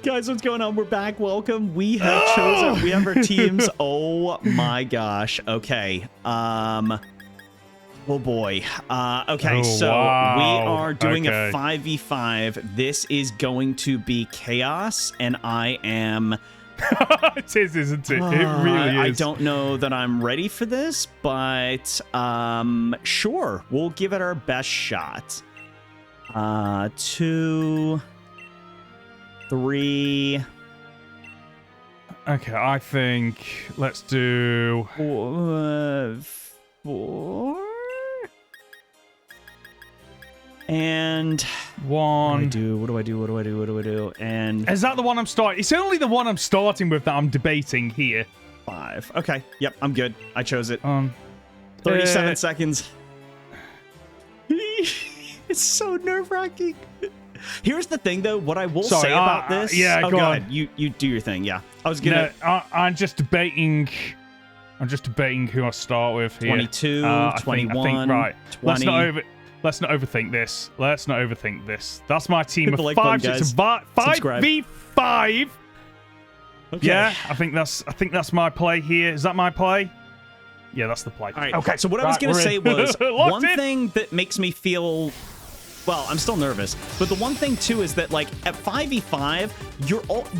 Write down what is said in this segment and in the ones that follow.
Guys, what's going on? We're back. Welcome. We have chosen. We have our teams. Oh my gosh. Okay. Oh boy. Okay, so wow. we are doing a 5v5. This is going to be chaos, and I am. It is, isn't it? It really is. I don't know that I'm ready for this, but sure, we'll give it our best shot. 2, 3. Okay, I think let's do 4. And 1. What do I do? And is that the one I'm starting? It's only the one I'm starting with that I'm debating here. 5. Okay. Yep, I'm good. I chose it. 37 seconds. It's so nerve-wracking. Here's the thing, though. What I will say about this. Yeah, go on. ahead. You do your thing. Yeah, I was gonna. No, I'm just debating. I'm just debating who I start with here. 22, 21, I think, right. 20. Let's not overthink this. Let's not overthink this. That's my team of like 5. button, It's a 5v5. Okay. Yeah, I think that's my play here. Is that my play? Yeah, that's the play. All right. Okay. So what I was gonna say was one thing that makes me feel. Well, I'm still nervous, but the one thing too is that like at 5v5,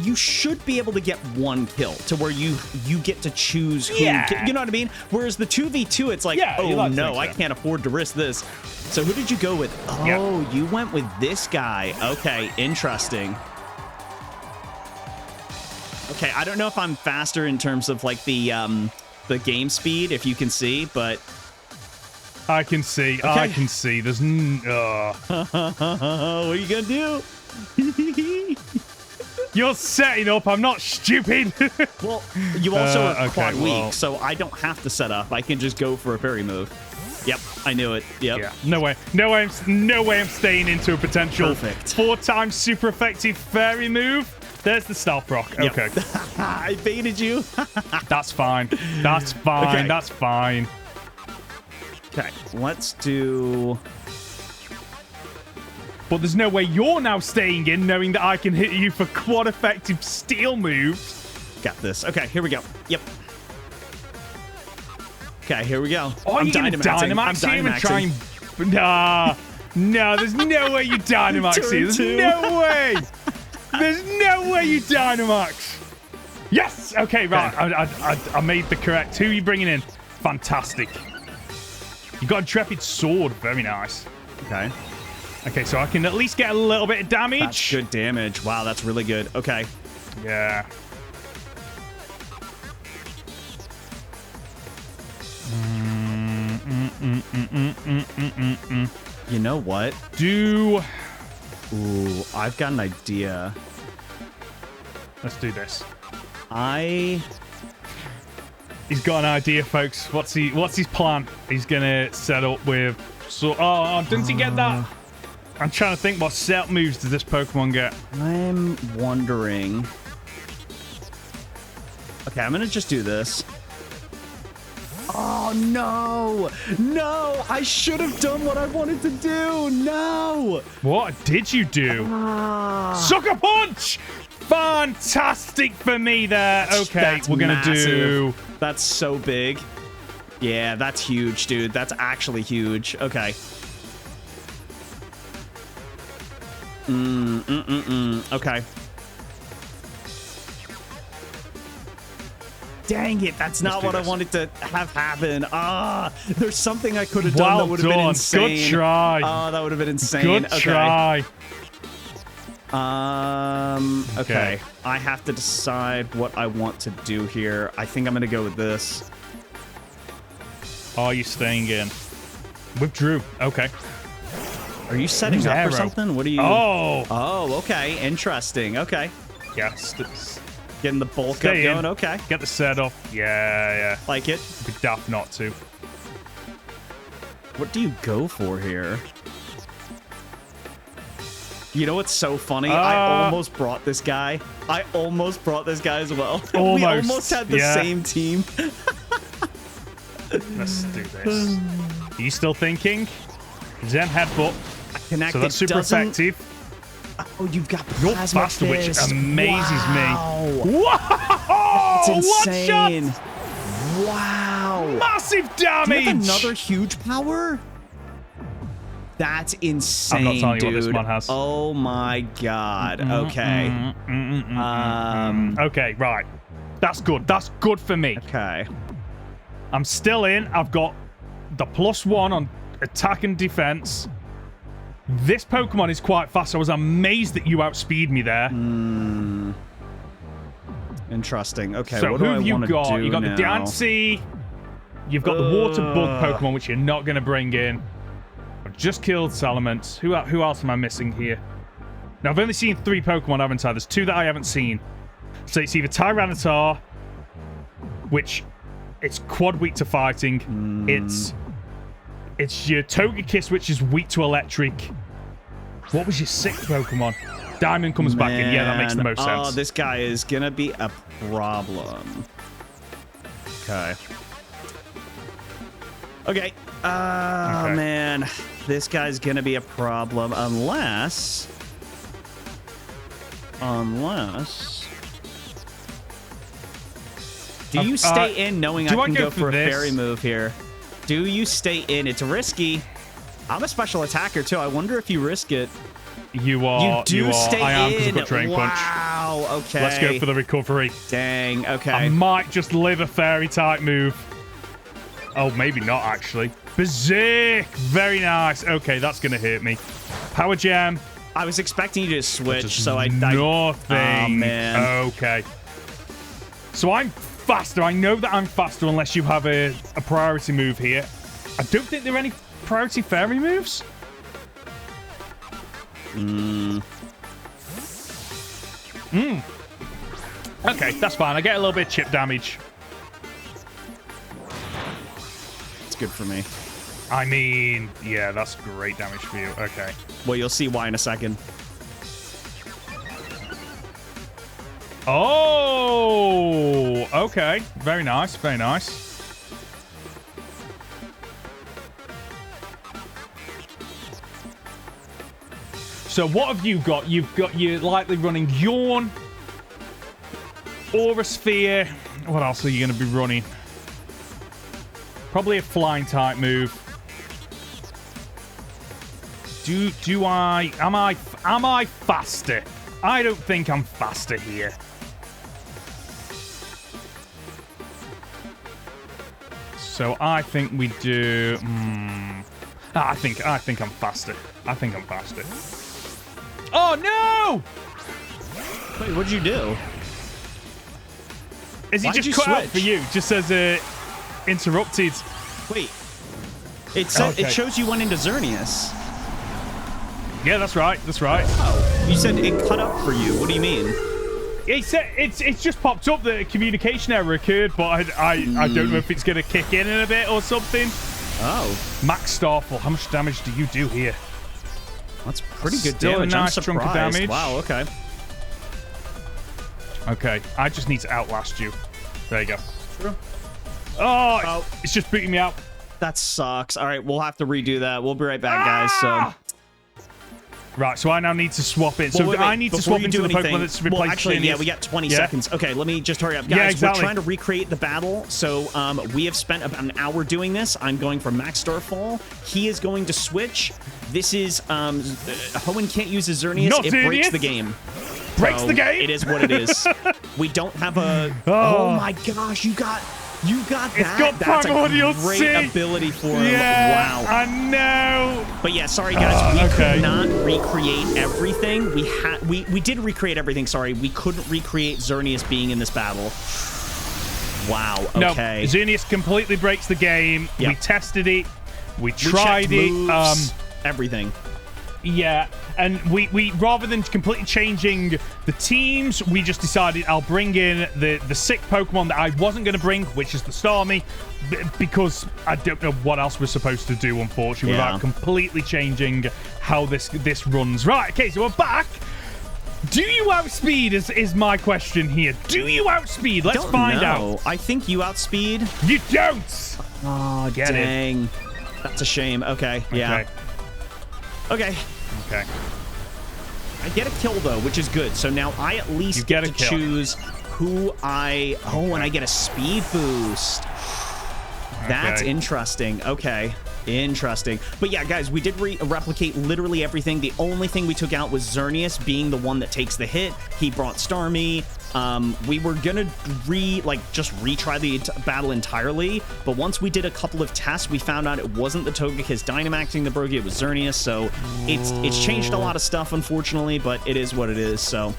you should be able to get 1 kill to where you get to choose who. You know what I mean? Whereas the 2v2, it's like, oh no, I can't afford to risk this. So who did you go with? Oh, you went with this guy. Okay, interesting. Okay, I don't know if I'm faster in terms of like the game speed, if you can see, but. I can see. Okay. I can see. There's. What are you gonna do? You're setting up. I'm not stupid. Well, you also are quad weak, so I don't have to set up. I can just go for a fairy move. Yep, I knew it. Yep. Yeah. No way I'm staying into a potential 4 times super effective fairy move. There's the stealth rock. Yep. Okay. I baited you. That's fine. That's fine. Okay. That's fine. Okay, let's do. But there's no way you're now staying in, knowing that I can hit you for quad effective steel moves. Got this. Okay, here we go. Yep. Okay, here we go. Oh, I'm Dynamaxing. I'm Dynamaxing. Nah. No, there's no way you Dynamax here. There's no way. There's no way you Dynamax. Yes. Okay, right. I made the correct. Who are you bringing in? Fantastic. You got a Intrepid Sword. Very nice. Okay. Okay, so I can at least get a little bit of damage. That's good damage. Wow, that's really good. Okay. Yeah. You know what? Ooh, I've got an idea. Let's do this. He's got an idea, folks. What's his plan? He's gonna set up with. So, doesn't he get that? I'm trying to think. What set moves does this Pokemon get? I'm wondering. Okay, I'm gonna just do this. Oh no! No! I should have done what I wanted to do. No! What did you do? Sucker Punch! Fantastic for me there. Okay, that's we're gonna do. That's so big. Yeah, that's huge, dude. That's actually huge. Okay. Okay. Dang it, that's not what I wanted to have happen. There's something I could have done that would have been insane. Good try. Oh, that would have been insane. Good try. Okay. I have to decide what I want to do here. I think I'm going to go with this. Are you staying in? Withdrew. Okay. Are you setting up or something? What are you... Oh, okay. Interesting. Okay. Yes. Getting the bulk up going. Okay. Get the set up. Yeah. Like it. Be daft not to. What do you go for here? You know what's so funny? I almost brought this guy. I almost brought this guy as well. Almost. We almost had the same team. Let's do this. Are you still thinking? Zen headbutt. Connect. So that's super effective. Oh, you've got You're plasma faster, which fist. amazes Wow. me. Whoa! That's insane. One shot! Wow. Massive damage! Do you have another huge power? That's insane, I'm not telling you dude. what this one has. Oh my god. Okay. Okay, right. That's good. That's good for me. Okay. I'm still in. I've got the +1 on attack and defense. This Pokemon is quite fast. I was amazed that you outspeed me there. Interesting. Okay, so what who do I have you want to got? do You got now? the Dancey. You've got the Water Bug Pokemon, which you're not going to bring in. I've just killed Salamence. Who else am I missing here? Now, I've only seen 3 Pokemon, haven't I? There's 2 that I haven't seen. So it's either Tyranitar, which it's quad weak to fighting. It's your Togekiss, which is weak to electric. What was your 6th Pokemon? Diamond comes back in. Yeah, that makes the most sense. Oh, this guy is gonna be a problem. Okay. Okay. Okay. Man. This guy's gonna be a problem unless... Do you stay in knowing I can go for a fairy move here? Do you stay in? It's risky. I'm a special attacker, too. I wonder if you risk it. You are. You do stay I am, in. because I've got Drain Punch. Wow, okay. Let's go for the recovery. Dang, okay. I might just live a fairy type move. Oh, maybe not, actually. Berserk! Very nice. Okay, that's going to hurt me. Power Gem. I was expecting you to switch, so I... Nothing. Oh, man. Okay. So I'm faster. I know that I'm faster unless you have a priority move here. I don't think there are any priority fairy moves. Okay, that's fine. I get a little bit of chip damage. It's good for me. I mean, yeah, that's great damage for you. Okay. Well, you'll see why in a second. Oh, okay. Very nice. Very nice. So what have you got? You're likely running Yawn, Aura Sphere. What else are you going to be running? Probably a flying type move. Am I faster? I don't think I'm faster here. So I think we do. I think I'm faster. I think I'm faster. Oh no! Wait, what'd you do? Is he just cut out for you? Just says interrupted. Wait. It said it shows you went into Xerneas. Yeah, that's right. That's right. Oh, you said it cut up for you. What do you mean? It said it's just popped up that a communication error occurred, but I don't know if it's going to kick in a bit or something. Oh. Max Starfall. How much damage do you do here? That's pretty good Still damage. a nice I'm chunk of surprised. damage. Wow, okay. Okay, I just need to outlast you. There you go. True. Oh, it's just booting me out. That sucks. All right, we'll have to redo that. We'll be right back, guys. So. Right, so I now need to swap in. Well, so I need to swap into the Pokemon that's replaced. Well, actually, yeah, we got 20 seconds. Okay, let me just hurry up. Guys, yeah, exactly. We're trying to recreate the battle. So we have spent about an hour doing this. I'm going for Max Starfall. He is going to switch. This is... Hoenn can't use his Xerneas. Not it breaks the game. Breaks the game? It is what it is. We don't have a... Oh, my gosh, you got that. It's got That's primordial a great sea. ability for him. Yeah, Wow. I know. But yeah, sorry guys, we could not recreate everything. We did recreate everything. Sorry, we couldn't recreate Xerneas being in this battle. Wow. Okay. No, Xerneas completely breaks the game. Yep. We tested it. We tried it. Moves, everything. Yeah, and we rather than completely changing the teams, we just decided I'll bring in the sick Pokemon that I wasn't going to bring, which is the Starmie, because I don't know what else we're supposed to do, unfortunately, without completely changing how this runs. Right, okay, so we're back. Do you outspeed is my question here. Do you outspeed? Let's find out. I think you outspeed. You don't! Oh, dang. That's a shame. Okay, yeah. Okay. Okay. Okay. I get a kill, though, which is good. So now I at least get to choose who I... Oh, and I get a speed boost. That's interesting. Okay. Interesting. But yeah, guys, we did replicate literally everything. The only thing we took out was Xerneas being the one that takes the hit. He brought Starmie. We were gonna just retry the battle entirely, but once we did a couple of tests, we found out it wasn't the Togekiss Dynamaxing the Brogy, it was Xerneas, so it's changed a lot of stuff, unfortunately, but it is what it is, so...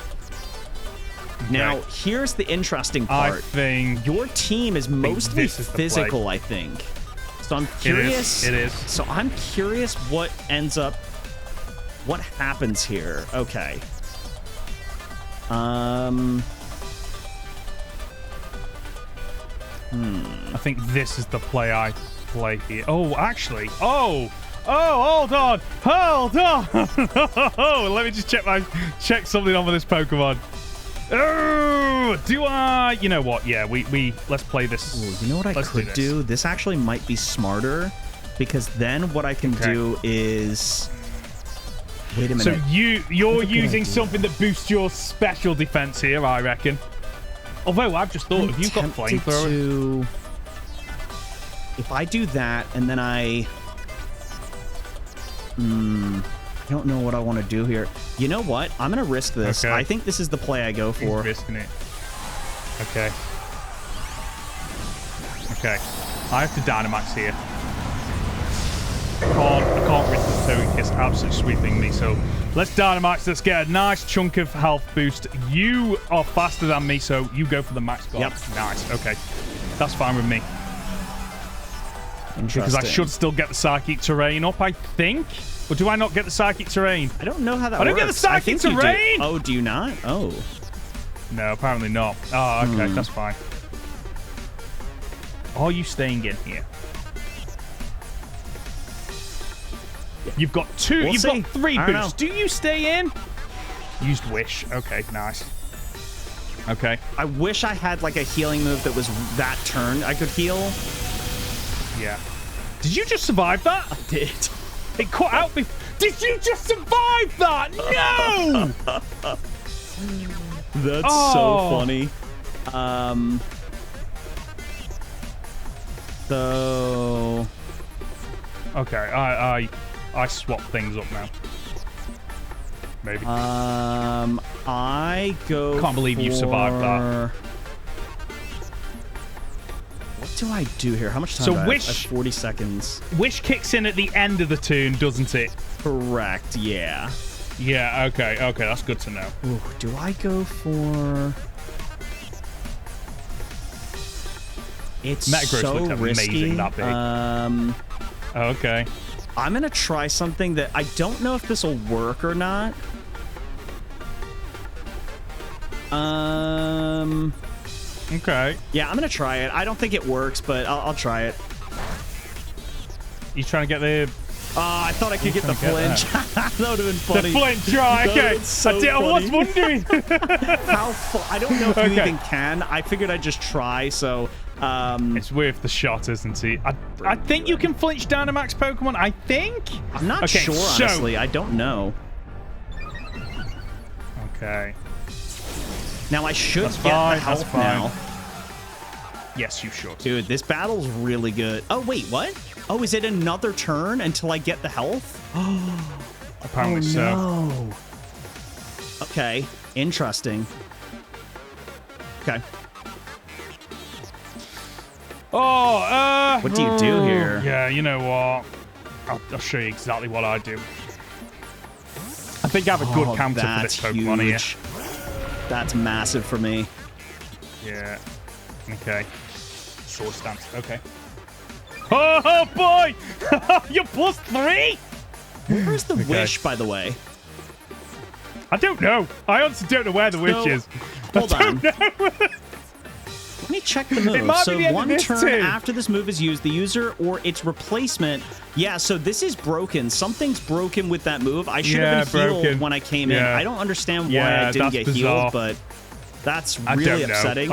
Now, here's the interesting part. I think... Your team is mostly physical, I think. So I'm curious. It is. So I'm curious what happens here. Okay. I think this is the play I play here. Oh, actually. Oh, hold on. Let me just check something on with this Pokemon. Oh, do I? You know what? Yeah, we let's play this. Ooh, you know what I could do? This actually might be smarter, because then what I can do is... Wait a minute. So you're using something that boosts your special defense here, I reckon. Although I've just thought, if you've got flamethrower, if I do that and then I don't know what I want to do here. You know what? I'm going to risk this. I think this is the play I go for. He's risking it. Okay. I have to Dynamax here. I can't risk the Togekiss absolutely sweeping me, so let's Dynamax. Let's get a nice chunk of health boost. You are faster than me, so you go for the max guard. Yep. Nice. Okay. That's fine with me. Interesting. Because I should still get the Psychic Terrain up, I think. Or do I not get the Psychic Terrain? I don't know how that works. I don't get the Psychic Terrain! Oh, do you not? Oh. No, apparently not. Oh, okay. That's fine. Are you staying in here? You've got two. You've got 3 boosts. Do you stay in? Used Wish. Okay, nice. Okay. I wish I had like a healing move that was that turn I could heal. Yeah. Did you just survive that? I did. It cut out me. Did you just survive that? No! That's so funny. So... Okay, I swap things up now. Maybe. I go Can't believe you survived that. What do I do here? How much time do I have? I have 40 seconds. Wish kicks in at the end of the turn, doesn't it? Correct, yeah. Yeah, okay, that's good to know. Ooh, do I go for... It's Metagross so looks risky. Amazing, that big. Okay. I'm going to try something that I don't know if this will work or not. Okay. Yeah, I'm going to try it. I don't think it works, but I'll try it. You trying to get the... I thought I could get the flinch. That would have been funny. The flinch, right, okay. So I was wondering. I don't know if you even can. I figured I'd just try, so... it's worth the shot, isn't it? I think you can flinch Dynamax Pokemon, I think? I'm not sure, honestly. I don't know. Okay. Now, I should get the health now. Yes, you should. Dude, this battle's really good. Oh, wait, what? Oh, is it another turn until I get the health? Apparently so. No. Okay, interesting. Okay. What do you do here? Yeah, you know what? I'll show you exactly what I do. I think I have a good counter for this Pokemon here. That's massive for me. Yeah. Okay. Sword stance. Okay. Oh boy! You're +3? Where's the wish, by the way? I don't know. I honestly don't know where the wish is. Hold on. Know. Let me check the move. So one turn after this move is used, the user or its replacement. Yeah, so this is broken. Something's broken with that move. I should have been healed when I came in. I don't understand why I didn't get healed, but that's really upsetting.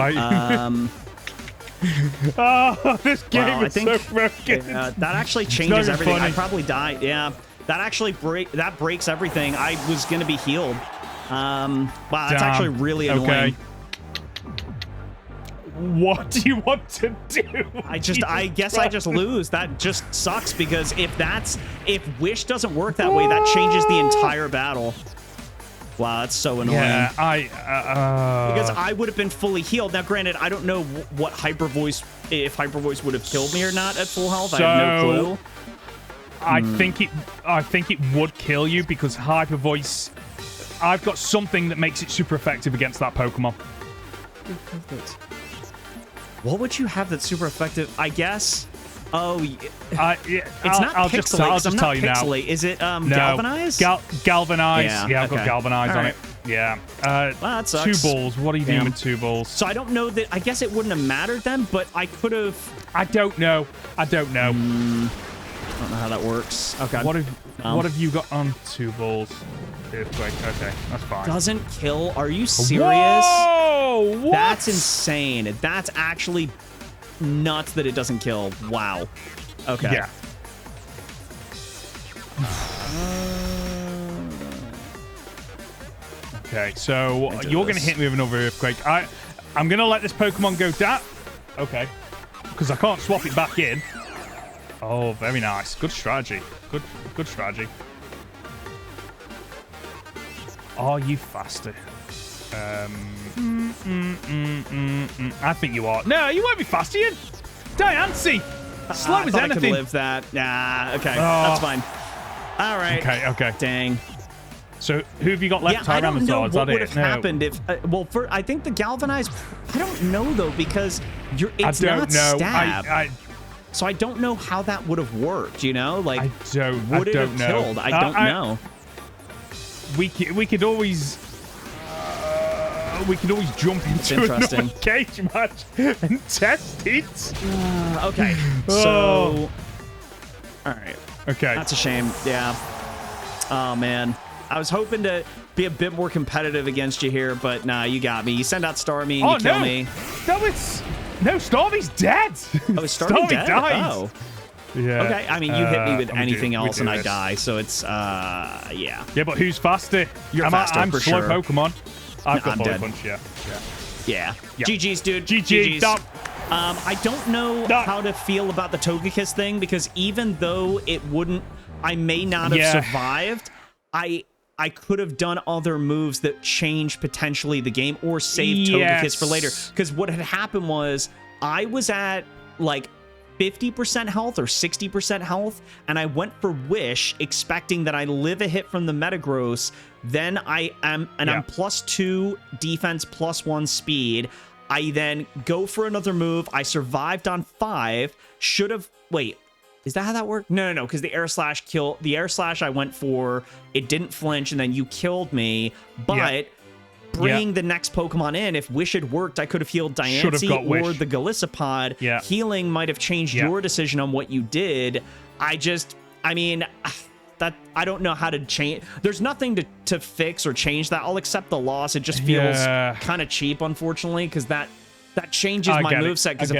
Oh, this game is so broken. That actually changes everything. I probably died. Yeah, that actually breaks everything. I was going to be healed. Wow, that's actually really annoying. Okay. What do you want to do? I guess I just lose. That just sucks because if Wish doesn't work that way, that changes the entire battle. Wow, that's so annoying. Yeah, because I would have been fully healed. Now, granted, I don't know what Hyper Voice, if Hyper Voice would have killed me or not at full health. I have no clue. I think it would kill you because Hyper Voice. I've got something that makes it super effective against that Pokemon. What would you have that's super effective? I guess. Oh, it's not I'll just tell you now. Is it Galvanized? Galvanized. Yeah, I've got Galvanized on it. Yeah. Well, that sucks. 2 balls. What are you doing with 2 balls? So I don't know that. I guess it wouldn't have mattered then, but I could have. I don't know. I don't know how that works. Okay. What have you got on 2 balls? Earthquake. Okay, that's fine. Doesn't kill? Are you serious? Whoa! What? That's insane. That's actually nuts that it doesn't kill. Wow. Okay. Yeah. Okay, so you're going to hit me with another Earthquake. I'm going to let this Pokemon go down. Okay. Because I can't swap it back in. Oh, very nice. Good strategy. Good strategy. Are you faster? I think you are. No, you won't be faster. You're Diancie. Slow as anything. I could live that. Nah, okay. That's fine. All right. Okay. Dang. So who have you got left? I don't know what would have happened if. I think the Galvanized. I don't know though because it's not stab. So I don't know how that would have worked. You know, like would it have killed? I don't know. We could always jump into another cage match and test it. Okay. So. All right. Okay. That's a shame. Yeah. Oh man. I was hoping to be a bit more competitive against you here, but nah, you got me. You send out Starmie and you kill me. No, Starmie's dead. Oh, is Starmie dead? Died. Oh. Yeah. Okay, I mean, you hit me with anything else and I die, so it's, yeah. Yeah, but who's faster? You're faster, I'm for slow sure. Pokemon. I've got I'm Bullet dead. Punch, Yeah. GG's, dude. GG's. I don't know how to feel about the Togekiss thing, because even though it wouldn't, I may not have survived, I could have done other moves that changed potentially the game or saved Togekiss for later. Because what had happened was I was at like 50% health or 60% health, and I went for Wish expecting that I live a hit from the Metagross. Then I'm +2 defense, +1 speed. I then go for another move. I survived on 5. Should have... Wait. Is that how that worked? No, because the Air Slash I went for, it didn't flinch, and then you killed me. But bringing the next Pokemon in, if Wish had worked, I could have healed Diancie or the Golisopod. Healing might have changed your decision on what you did. I mean, that I don't know how to change. There's nothing to fix or change that. I'll accept the loss. It just feels kind of cheap, unfortunately, because that changes my moveset, because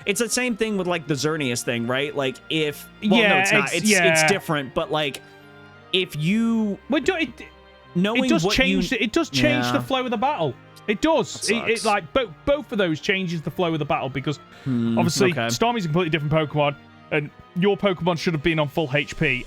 it's the same thing with like the Xerneas thing, right? Like if no, it's not. It's different, but like if you knowing it does change the flow of the battle. It does. It like both of those changes the flow of the battle, because obviously Starmie's a completely different Pokemon, and your Pokemon should have been on full HP.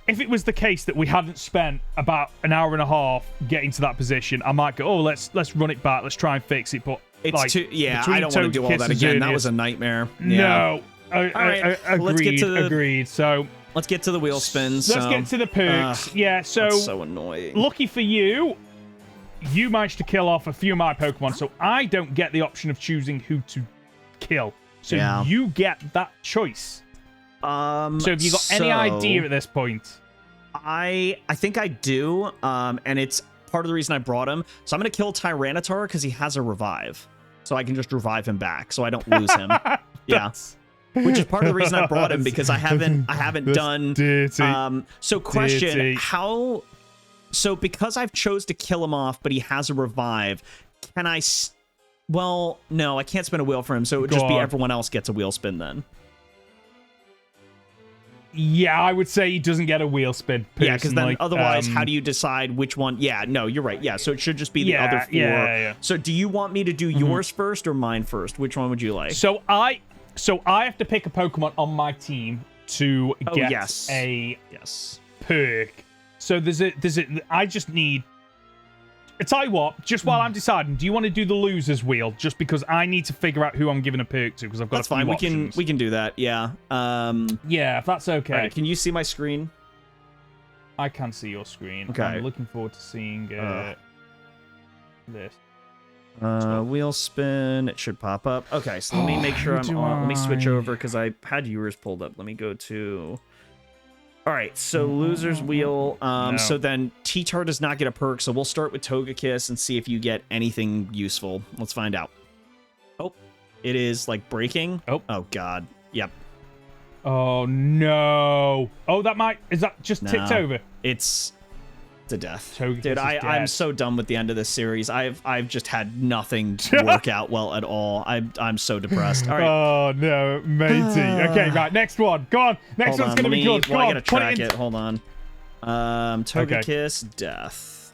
If it was the case that we hadn't spent about an hour and a half getting to that position, I might go, let's run it back, let's try and fix it. But it's like, I don't want to do all that again. That was a nightmare. No, agreed. So let's get to the wheel spins. Let's get to the perks. That's so annoying. Lucky for you, you managed to kill off a few of my Pokemon, so I don't get the option of choosing who to kill. So you get that choice. So have you got any idea at this point? I think I do, and it's part of the reason I brought him. So I'm going to kill Tyranitar because he has a revive. So I can just revive him back so I don't lose him. Which is part of the reason I brought him, because I haven't done... Dirty. So question, how... So because I've chose to kill him off, but he has a revive, can I... Well, no, I can't spin a wheel for him, so it would just be everyone else gets a wheel spin then. Yeah, I would say he doesn't get a wheel spin. Yeah, because then otherwise, how do you decide which one? Yeah, no, you're right. Yeah, so it should just be the other 4. Yeah. So do you want me to do yours first or mine first? Which one would you like? So I have to pick a Pokemon on my team to get a perk. So I just need. I tell you what, just while I'm deciding, do you want to do the losers wheel? Just because I need to figure out who I'm giving a perk to, because I've got that's fine. Options. We can do that. Yeah. Yeah, if that's okay. Right, can you see my screen? I can see your screen. Okay. I'm looking forward to seeing this. Wheel spin. It should pop up. Okay, so let me make sure I'm on. Let me switch over because I had yours pulled up. Let me go to. All right, so losers wheel. So then T-Tar does not get a perk, so we'll start with Togekiss and see if you get anything useful. Let's find out. Oh, it is like breaking. Oh God. Yep. Oh no. Oh, is that just tipped over? It's a death. Togekiss Dude, I'm so done with the end of this series. I've just had nothing work out well at all. I'm so depressed. All right. Oh no, matey. Okay, right, next one. Go on. Next one's gonna be good. I gotta track it. Hold on. Togekiss, death.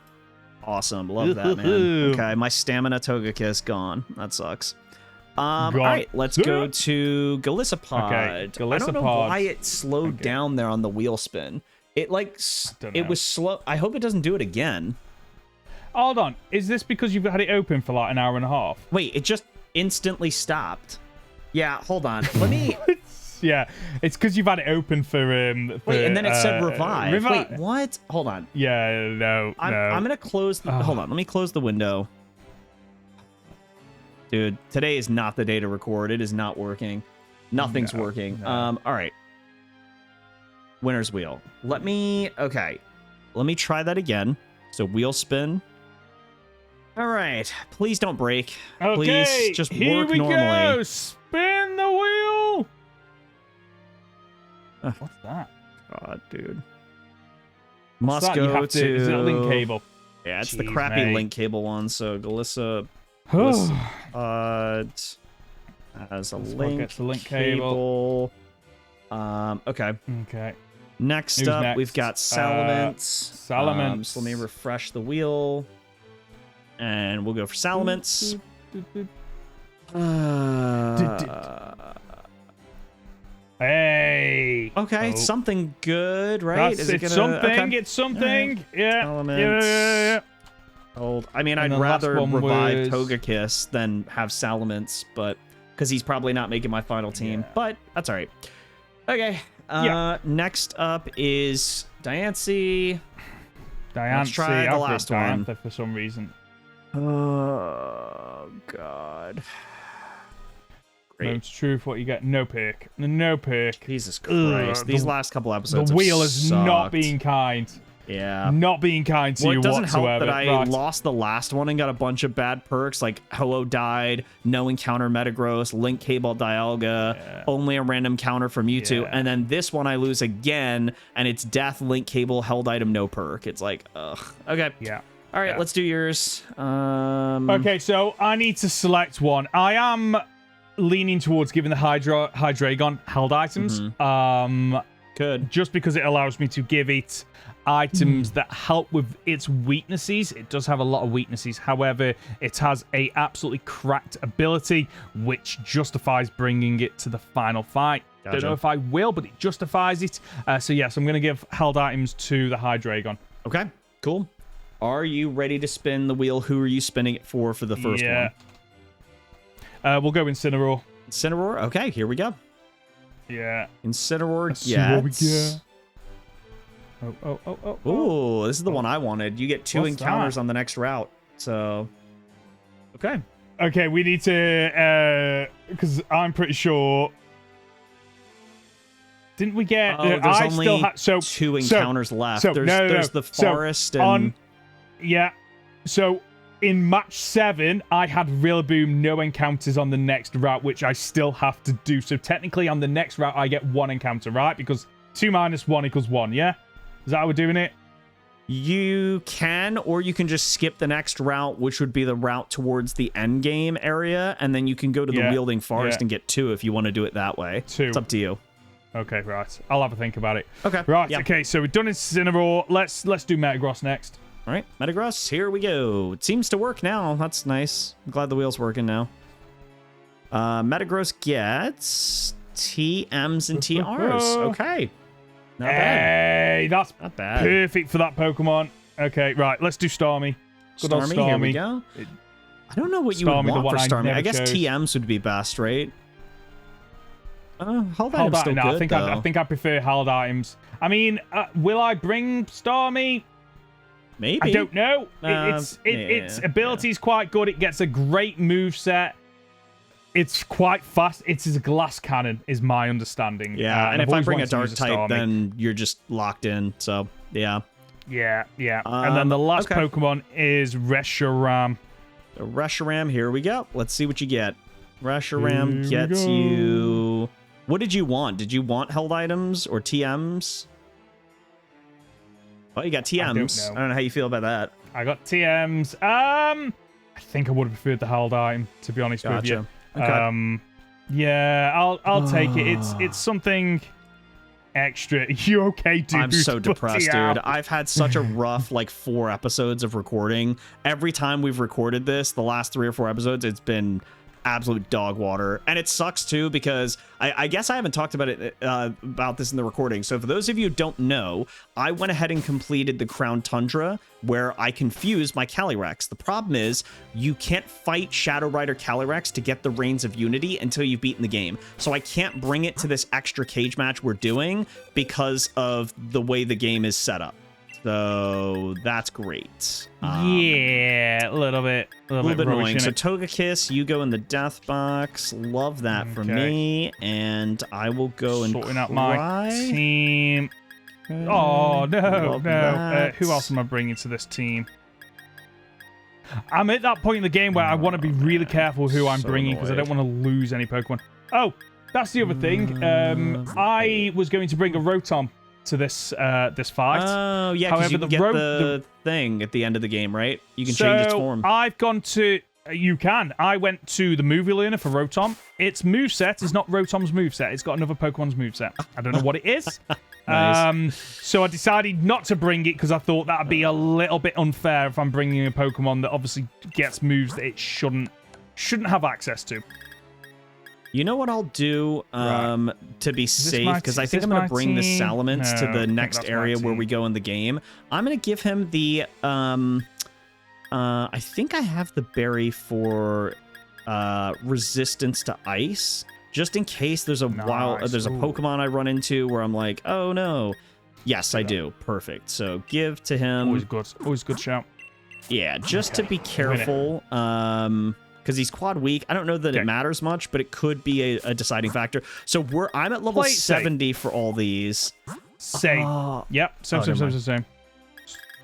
Awesome. Love that, man. Okay, my stamina Togekiss gone. That sucks. All right, let's go to Galissapod. Okay, Galissapod. I don't know why it slowed down there on the wheel spin. It was slow. I hope it doesn't do it again. Hold on. Is this because you've had it open for like an hour and a half? Wait, it just instantly stopped. Yeah, hold on. Let me. Yeah, it's because you've had it open for wait, and then it said revive. Wait, what? Hold on. Yeah, no. I'm gonna close. Hold on. Let me close the window. Dude, today is not the day to record. It is not working. Nothing's working. No. All right. Winner's wheel. Let me try that again. So wheel spin. All right. Please don't break. Okay, please just here work we normally. Go. Spin the wheel. What's that? God, dude. What's Must go to. Is it a link cable? Yeah, it's the crappy link cable one. So Galissa has a link cable. Okay. Okay. Next up, we've got Salamence. Salamence. So let me refresh the wheel. And we'll go for Salamence. Hey. Okay, something good, right? It's something. Yeah. Salamence. Yeah. Old. I mean, I'd rather revive Togekiss than have Salamence, but because he's probably not making my final team. But that's all right. Okay. Next up is Diancie. Let's try the last one. For some reason. Oh, God. Great. It's truth what you get. No pick. No pick. Jesus Christ. These last couple episodes the wheel is sucked. not being kind. Yeah. Not being kind to you whatsoever. It doesn't help that I lost the last one and got a bunch of bad perks, like Ho-Oh died, no encounter Metagross, Link Cable Dialga, only a random counter from Mewtwo, and then this one I lose again, and it's Death, Link Cable, held item, no perk. It's like, ugh. Okay. Yeah. All right, let's do yours. Okay, so I need to select one. I am leaning towards giving the Hydreigon held items. Good. Just because it allows me to give it items that help with its weaknesses. It does have a lot of weaknesses. However, it has a absolutely cracked ability, which justifies bringing it to the final fight. Gotcha. Don't know if I will, but it justifies it. So yes, I'm going to give held items to the Hydreigon. Okay, cool. Are you ready to spin the wheel? Who are you spinning it for the first one? We'll go Incineroar. Incineroar? Okay, here we go. Yeah. Incineroar gets... Oh, this is the one I wanted. You get 2 encounters on the next route. So, okay. Okay, we need to, because I'm pretty sure. Didn't we get? There's only 2 encounters left. There's the forest and. So in match 7, I had Rillaboom, no encounters on the next route, which I still have to do. So technically, on the next route, I get 1 encounter, right? Because 2 minus 1 equals 1. Yeah. Is that how we're doing it? You can, or you can just skip the next route, which would be the route towards the end game area, and then you can go to the Wielding Forest and get 2 if you want to do it that way. 2. It's up to you. Okay, right. I'll have a think about it. Okay. Right, yep. okay, so we've done Incineroar. Let's do Metagross next. All right, Metagross, here we go. It seems to work now. That's nice. I'm glad the wheel's working now. Metagross gets TMs and TRs. Okay. Not bad. Hey, that's not bad. Perfect for that Pokemon. Okay, right, let's do Starmie. Good old Starmie. Here we go. I don't know what you would want for Starmie. I guess TMs would be best, right? Held items still good, I think I prefer held items. I mean, will I bring Starmie? Maybe. I don't know. Its ability is quite good. It gets a great move set. It's quite fast. It's a glass cannon, is my understanding. Yeah, and if I bring a dark type, then you're just locked in. So, yeah. Yeah. And then the last Pokemon is Reshiram. Reshiram, here we go. Let's see what you get. Reshiram gets you... What did you want? Did you want held items or TMs? Oh, you got TMs. I don't know how you feel about that. I got TMs. I think I would have preferred the held item, to be honest with you. Okay. Yeah, I'll take it. It's something extra. You okay, dude? I'm so depressed, dude. I've had such a rough 4 episodes of recording. Every time we've recorded this, the last 3 or 4 episodes, it's been absolute dog water. And it sucks too, because I guess I haven't talked about it about this in the recording. So for those of you who don't know, I went ahead and completed the Crown Tundra where I confused my Calyrex. The problem is you can't fight Shadow Rider Calyrex to get the Reigns of Unity until you've beaten the game. So I can't bring it to this extra cage match we're doing because of the way the game is set up. So that's great. Yeah, a little bit annoying. So Togekiss, you go in the death box. Love that for me, and I will go and sorting out my team. Oh no. Who else am I bringing to this team? I'm at that point in the game where I want to be really careful who I'm bringing because I don't want to lose any Pokemon. Oh, that's the other thing. I was going to bring a Rotom to this fight. Oh, yeah, because you can get the thing at the end of the game, right? You can change its form. I've gone to... You can. I went to the movie learner for Rotom. Its moveset is not Rotom's moveset. It's got another Pokemon's moveset. I don't know what it is. Nice. So I decided not to bring it because I thought that would be a little bit unfair if I'm bringing a Pokemon that obviously gets moves that it shouldn't have access to. You know what I'll do to be safe? Because I think I'm going to bring the Salamence to the next area where we go in the game. I'm going to give him the... I think I have the berry for resistance to ice, just in case there's a there's a Pokemon I run into where I'm like, oh no. Yes, I do. Perfect. So give to him. Always good shout. Yeah, just to be careful. Because he's quad weak. I don't know that it matters much, but it could be a deciding factor. So I'm at level 70 for all these. Same. Yep. Same.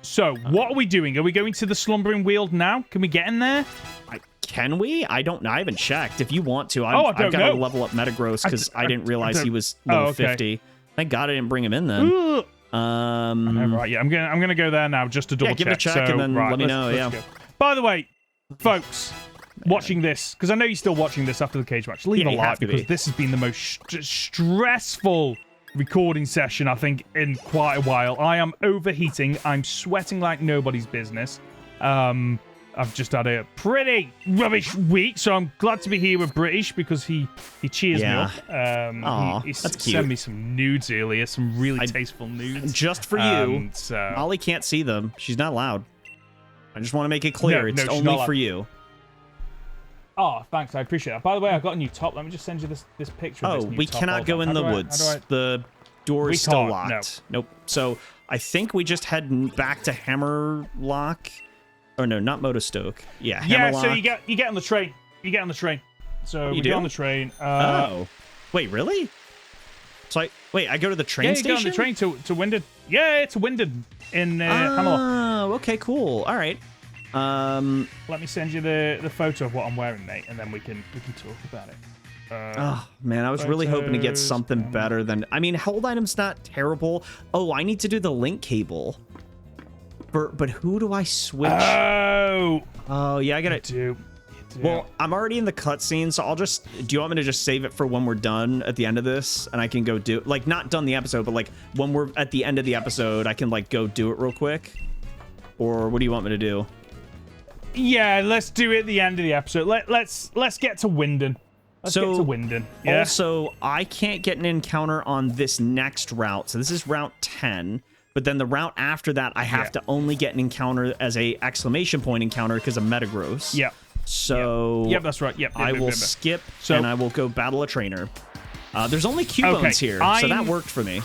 So what are we doing? Are we going to the Slumbering Weald now? Can we get in there? Can we? I don't know. I haven't checked. If you want to, I've got to level up Metagross because I didn't realize he was level 50. Thank God I didn't bring him in then. Right. Yeah. I'm gonna go there now just to double check. Give it a check and then let me know. Yeah. By the way, folks. Watching this, because I know you're still watching this after the cage match. Leave a like because this has been the most stressful recording session I think in quite a while. I am overheating. I'm sweating like nobody's business. I've just had a pretty rubbish week, so I'm glad to be here with British because he cheers me up. He sent me some nudes earlier, some really tasteful nudes. Just for you. Molly can't see them. She's not allowed. I just want to make it clear. It's only for you. Oh, thanks. I appreciate that. By the way, I've got a new top. Let me just send you this picture of this new top. We cannot go in the woods. The door is still locked. Nope. So I think we just head back to Hammerlock. Or no, not Motostoke. Yeah, Hammerlock. So you get on the train. You get on the train. So we get on the train. Wait, really? So I go to the train station? Yeah, you go on the train to Wyndon. Yeah, to Wyndon in Hammerlock. Oh, okay, cool. All right. Let me send you the photo of what I'm wearing, mate, and then we can talk about it. Oh man, I was really hoping to get something better than. I mean, hold item's not terrible. Oh, I need to do the link cable. But who do I switch? Oh yeah, I gotta do. Well, I'm already in the cutscene, so do you want me to just save it for when we're done at the end of this, and I can go do, like, not done the episode, but like when we're at the end of the episode, I can like go do it real quick? Or what do you want me to do? Yeah, let's do it at the end of the episode. Let's get to Winden. Let's get to Winden. Yeah? Also, I can't get an encounter on this next route, so this is Route 10. But then the route after that, I have to only get an encounter as a exclamation point encounter because of Metagross. Yeah. So yep, that's right. Yep, I will skip and I will go battle a trainer. There's only Cubone here, so that worked for me.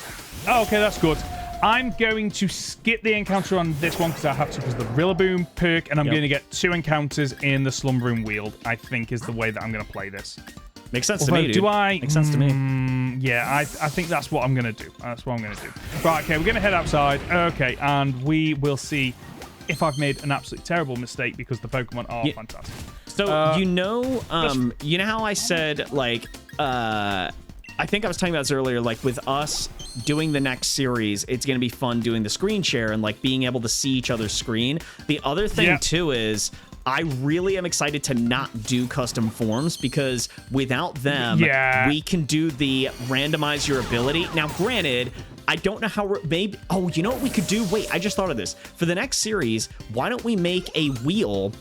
Oh, okay, that's good. I'm going to skip the encounter on this one because I have to because of the Rillaboom perk, and I'm going to get 2 encounters in the Slumbering Weald, I think is the way that I'm going to play this. Makes sense to me, dude. Makes sense to me. Yeah, I think that's what I'm going to do. That's what I'm going to do. Right, okay, we're going to head outside. Okay, and we will see if I've made an absolutely terrible mistake because the Pokemon are fantastic. So, you know how I said, like, I think I was talking about this earlier, like, with us doing the next series, it's going to be fun doing the screen share and, like, being able to see each other's screen. The other thing, too, is I really am excited to not do custom forms because without them, we can do the randomize your ability. Now, granted, I don't know how maybe... Oh, you know what we could do? Wait, I just thought of this. For the next series, why don't we make a wheel...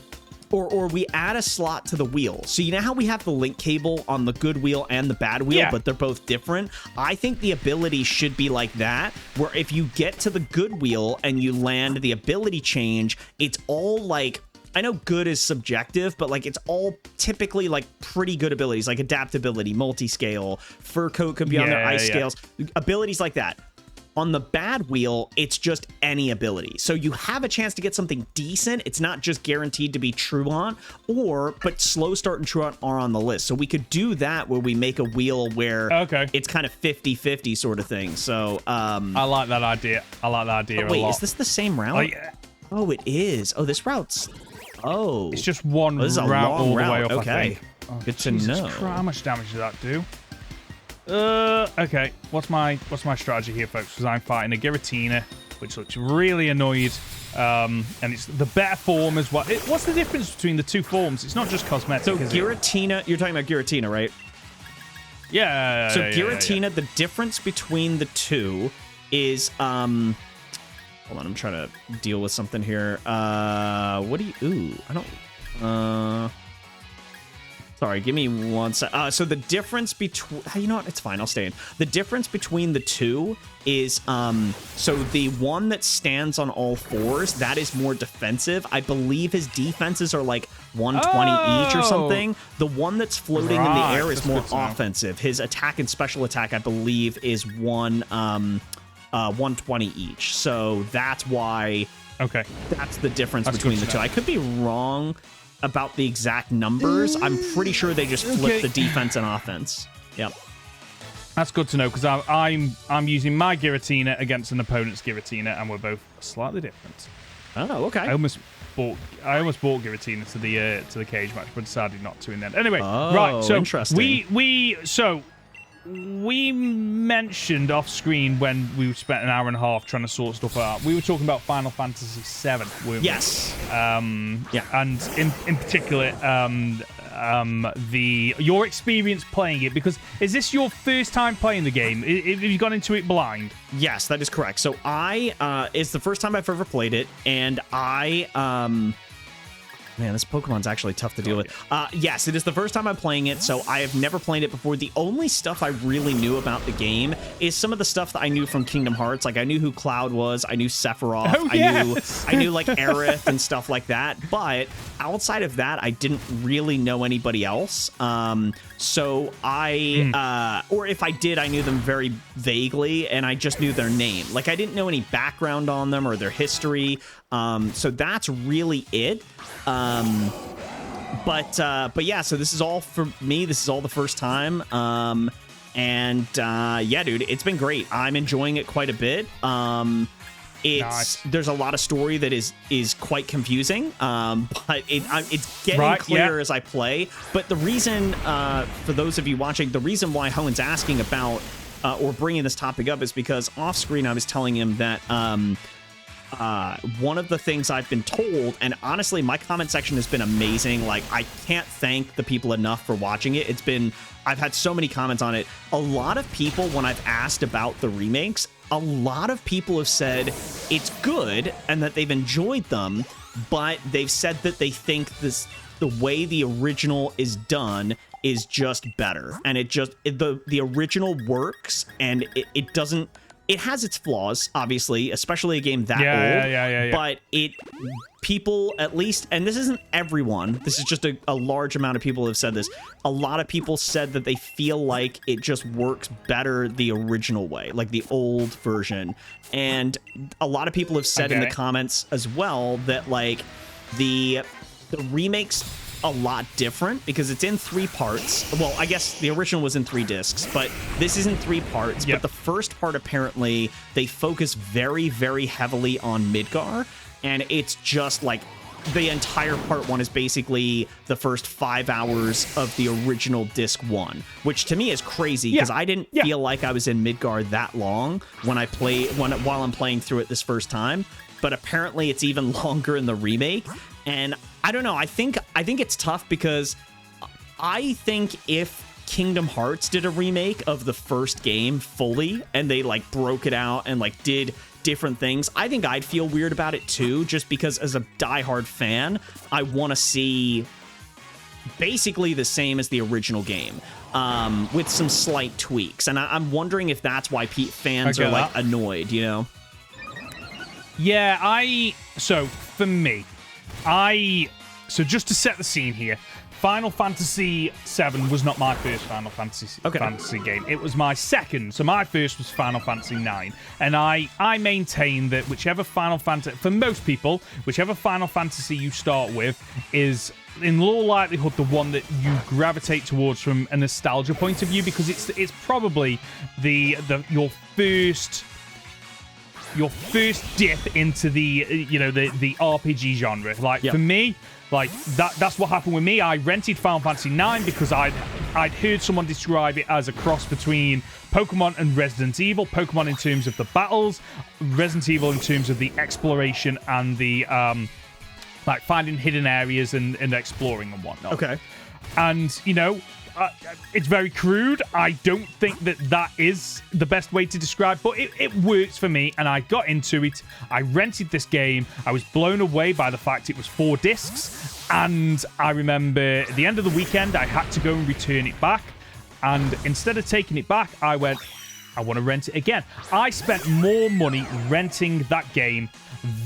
Or we add a slot to the wheel. So you know how we have the link cable on the good wheel and the bad wheel, but they're both different? I think the ability should be like that, where if you get to the good wheel and you land the ability change, it's all like... I know good is subjective, but like it's all typically like pretty good abilities, like adaptability, multi-scale, fur coat could be on their ice scales, abilities like that. On the bad wheel, it's just any ability. So you have a chance to get something decent. It's not just guaranteed to be Truant, but Slow Start and Truant are on the list. So we could do that where we make a wheel where it's kind of 50-50 sort of thing. So I like that idea. I like that idea a lot. Wait, is this the same route? Oh, it is. Oh, this route's... Oh. It's just one route all the way up, I think. Oh, good to know. How much damage does that do? Okay. What's my strategy here, folks? Because I'm fighting a Giratina, which looks really annoyed. And it's the better form as well. What's the difference between the two forms? It's not just cosmetic. So Giratina, you're talking about Giratina, right? Yeah. So Giratina, the difference between the two is hold on, I'm trying to deal with something here. What do you... Ooh, I don't... Sorry, give me one sec. So the difference between... You know what? It's fine. I'll stay in. The difference between the two is... So the one that stands on all fours, that is more defensive. I believe his defenses are like 120 each or something. The one that's floating in the air is more offensive. His attack and special attack, I believe, is 120 each. So that's why... Okay. That's the difference between the two. I could be wrong about the exact numbers. I'm pretty sure they just flip the defense and offense. Yep. That's good to know because I'm using my Giratina against an opponent's Giratina, and we're both slightly different. Oh, okay. I almost bought Giratina to the cage match, but decided not to in the end. Anyway, right. So interesting. We mentioned off screen when we spent an hour and a half trying to sort stuff out. We were talking about Final Fantasy VII, weren't we? Yes. And in particular, your experience playing it, because is this your first time playing the game? Have you gone into it blind? Yes, that is correct. So it's the first time I've ever played it, and man, this Pokemon's actually tough to deal with. Yes, it is the first time I'm playing it, so I have never played it before. The only stuff I really knew about the game is some of the stuff that I knew from Kingdom Hearts. Like, I knew who Cloud was. I knew Sephiroth. Oh, yes. I knew like, Aerith and stuff like that. But outside of that, I didn't really know anybody else. So or if I did, I knew them very vaguely, and I just knew their name. Like, I didn't know any background on them or their history. So that's really it. But yeah, so this is all for me. This is all the first time. Yeah, dude, it's been great. I'm enjoying it quite a bit. There's a lot of story that is quite confusing. But it's getting clearer as I play. But the reason, for those of you watching, the reason why Hohen's asking about or bringing this topic up is because off screen I was telling him that one of the things I've been told, and honestly, my comment section has been amazing. Like, I can't thank the people enough for watching it. I've had so many comments on it. A lot of people, when I've asked about the remakes, a lot of people have said it's good and that they've enjoyed them, but they've said that they think the way the original is done is just better. And the original works, and it doesn't... It has its flaws, obviously, especially a game that old. Yeah. But people, at least, and this isn't everyone, this is just a large amount of people have said this. A lot of people said that they feel like it just works better the original way, like the old version. And a lot of people have said in the comments as well that, like, the remakes a lot different because it's in 3 parts. Well, I guess the original was in 3 discs, but this is in 3 parts. But the first part, apparently, they focus very, very heavily on Midgar, and it's just like the entire part 1 is basically the first 5 hours of the original disc 1, which to me is crazy because I didn't feel like I was in Midgar that long while I'm playing through it this first time. But apparently it's even longer in the remake. And I don't know. I think it's tough because I think if Kingdom Hearts did a remake of the first game fully and they like broke it out and like did different things, I think I'd feel weird about it too, just because as a diehard fan, I want to see basically the same as the original game, with some slight tweaks. And I'm wondering if that's why fans are like annoyed, you know? Yeah, so for me, so just to set the scene here, Final Fantasy VII was not my first Final Fantasy game. It was my second. So my first was Final Fantasy IX. And I maintain that for most people, whichever Final Fantasy you start with is in all likelihood the one that you gravitate towards from a nostalgia point of view, because it's probably your first dip into the RPG genre. Like for me, like that's what happened with me. I rented Final Fantasy IX because I'd heard someone describe it as a cross between Pokemon and Resident Evil. Pokemon in terms of the battles, Resident Evil in terms of the exploration and the like finding hidden areas and exploring and whatnot. Okay. And it's very crude. I don't think that is the best way to describe, but it works for me, and I got into it. I rented this game. I was blown away by the fact it was 4 discs, and I remember at the end of the weekend, I had to go and return it back, and instead of taking it back, I went, I want to rent it again. I spent more money renting that game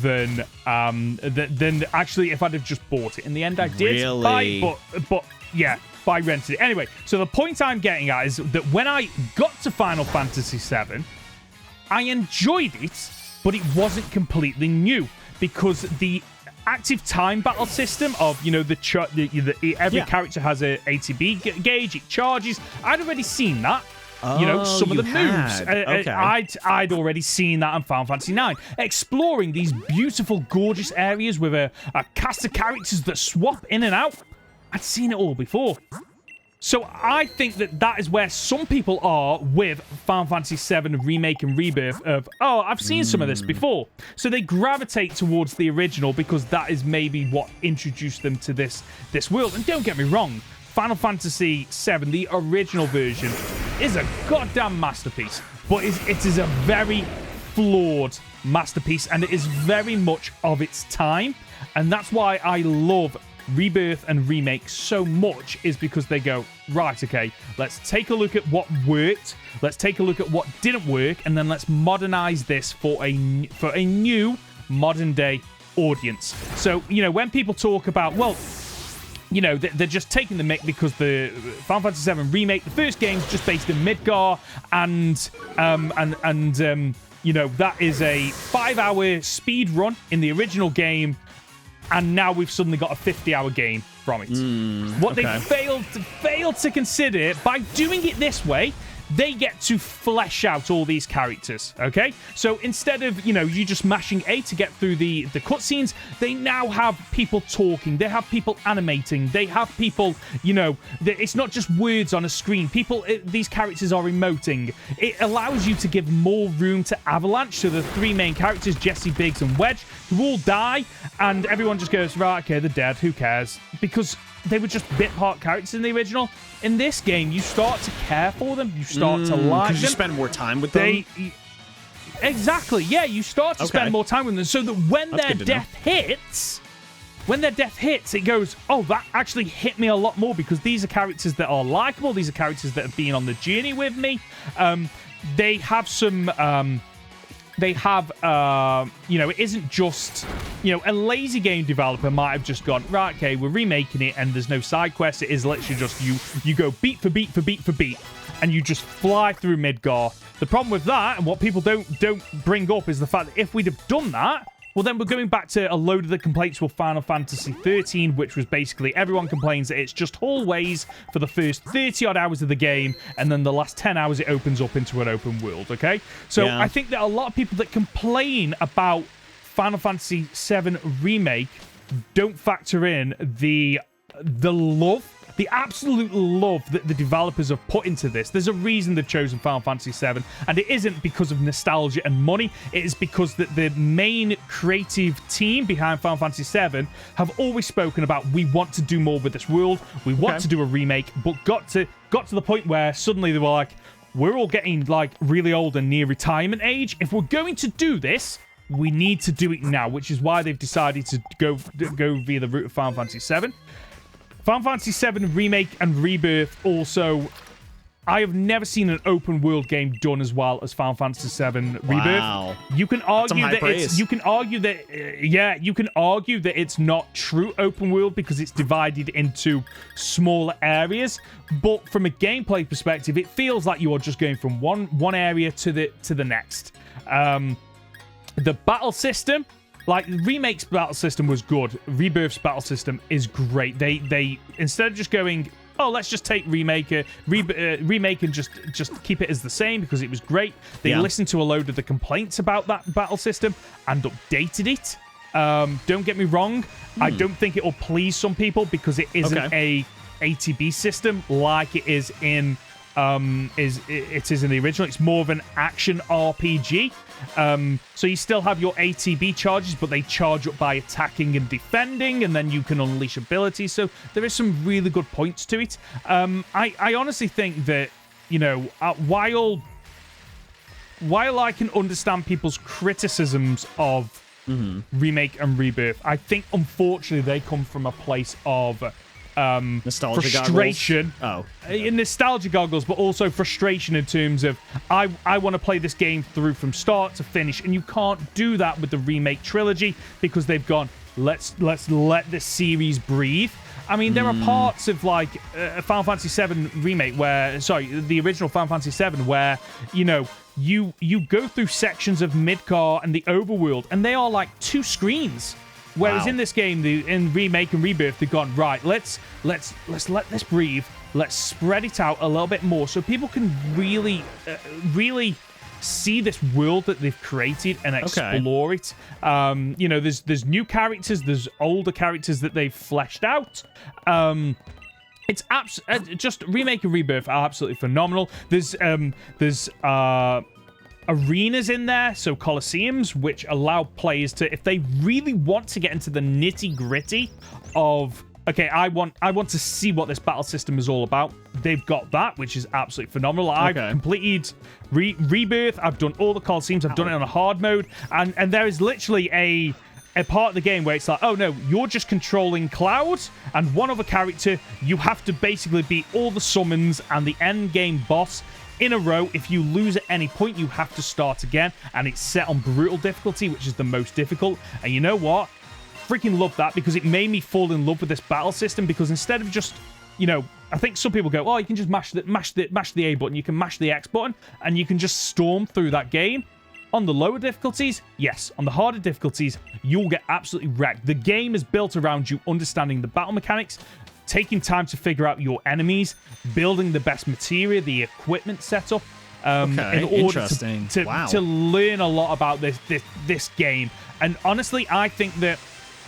than actually if I'd have just bought it. In the end, I did buy, but yeah. I rented it. Anyway, so the point I'm getting at is that when I got to Final Fantasy VII, I enjoyed it, but it wasn't completely new because the active time battle system of, every character has a ATB gauge, it charges. I'd already seen that. Some of the moves. I'd already seen that in Final Fantasy IX. Exploring these beautiful, gorgeous areas with a cast of characters that swap in and out. I'd seen it all before. So I think that is where some people are with Final Fantasy VII Remake and Rebirth of, I've seen some of this before. So they gravitate towards the original because that is maybe what introduced them to this world. And don't get me wrong, Final Fantasy VII, the original version, is a goddamn masterpiece. But it is a very flawed masterpiece, and it is very much of its time. And that's why I love Rebirth and Remake so much, is because they go, right, okay, let's take a look at what worked, let's take a look at what didn't work, and then let's modernize this for a new modern day audience. So, when people talk about, they're just taking the mick because the Final Fantasy VII Remake, the first game's just based in Midgar, and that is a 5-hour speed run in the original game. And now we've suddenly got a 50-hour game from it. What they failed to consider by doing it this way they get to flesh out all these characters, okay? So instead of, you just mashing A to get through the cutscenes, they now have people talking, they have people animating, they have people, it's not just words on a screen. These characters are emoting. It allows you to give more room to Avalanche, to the three main characters, Jesse, Biggs, and Wedge, who all die, and everyone just goes, right, okay, they're dead, who cares? Because they were just bit part characters in the original. In this game, you start to care for them. You start to like them. Because you spend more time with them. Exactly. Yeah, you start to spend more time with them, so that when their death hits, it goes, oh, that actually hit me a lot more, because these are characters that are likable. These are characters that have been on the journey with me. They have some. It isn't just, a lazy game developer might have just gone, right, okay, we're remaking it and there's no side quests. It is literally just you go beat for beat for beat for beat, and you just fly through Midgar. The problem with that, and what people don't bring up, is the fact that if we'd have done that, well, then we're going back to a load of the complaints with Final Fantasy 13, which was basically everyone complains that it's just hallways for the first 30-odd hours of the game, and then the last 10 hours it opens up into an open world, okay? So I think that a lot of people that complain about Final Fantasy 7 Remake don't factor in the love, the absolute love that the developers have put into this. There's a reason they've chosen Final Fantasy VII, and it isn't because of nostalgia and money. It is because that the main creative team behind Final Fantasy VII have always spoken about, we want to do more with this world, we want to do a remake, but got to the point where suddenly they were like, we're all getting like really old and near retirement age. If we're going to do this, we need to do it now, which is why they've decided to go via the route of Final Fantasy VII. Final Fantasy VII Remake and Rebirth also, I have never seen an open world game done as well as Final Fantasy VII Rebirth. Wow. You can argue that it's not true open world because it's divided into smaller areas, but from a gameplay perspective, it feels like you are just going from one area to the next. The battle system, like, Remake's battle system was good. Rebirth's battle system is great. They instead of just going, oh, let's just take Remake and just keep it as the same because it was great, they listened to a load of the complaints about that battle system and updated it. Don't get me wrong, I don't think it will please some people because it isn't a ATB system like it is in it is in the original. It's more of an action RPG. So you still have your ATB charges, but they charge up by attacking and defending, and then you can unleash abilities. So there is some really good points to it. I honestly think that, while I can understand people's criticisms of Remake and Rebirth, I think unfortunately they come from a place of nostalgia frustration. Goggles? Okay. Nostalgia goggles, but also frustration in terms of I want to play this game through from start to finish, and you can't do that with the Remake trilogy because they've gone, let's let this series breathe. I mean, there are parts of like Final Fantasy VII Remake the original Final Fantasy VII where you go through sections of Midgar and the overworld, and they are like 2 screens. Whereas in this game, in Remake and Rebirth, they've gone, right, let's let this breathe. Let's spread it out a little bit more so people can really see this world that they've created and explore it. There's new characters, there's older characters that they've fleshed out. It's just Remake and Rebirth are absolutely phenomenal. There's arenas in there, so coliseums, which allow players to, if they really want to get into the nitty-gritty of, okay, I want to see what this battle system is all about, they've got that, which is absolutely phenomenal. I've completed Rebirth, I've done all the coliseums, I've done it on a hard mode, and there is literally a part of the game where it's like, oh no, you're just controlling Cloud and one other character. You have to basically beat all the summons and the end game boss in a row. If you lose at any point, you have to start again, and it's set on brutal difficulty, which is the most difficult. And you know what? Freaking love that, because it made me fall in love with this battle system, because instead of just, I think some people go, oh, you can just mash the A button, you can mash the X button, and you can just storm through that game. On the lower difficulties, yes. On the harder difficulties, you'll get absolutely wrecked. The game is built around you understanding the battle mechanics, taking time to figure out your enemies, building the best materia, the equipment setup, in order to learn a lot about this game. And honestly, I think that,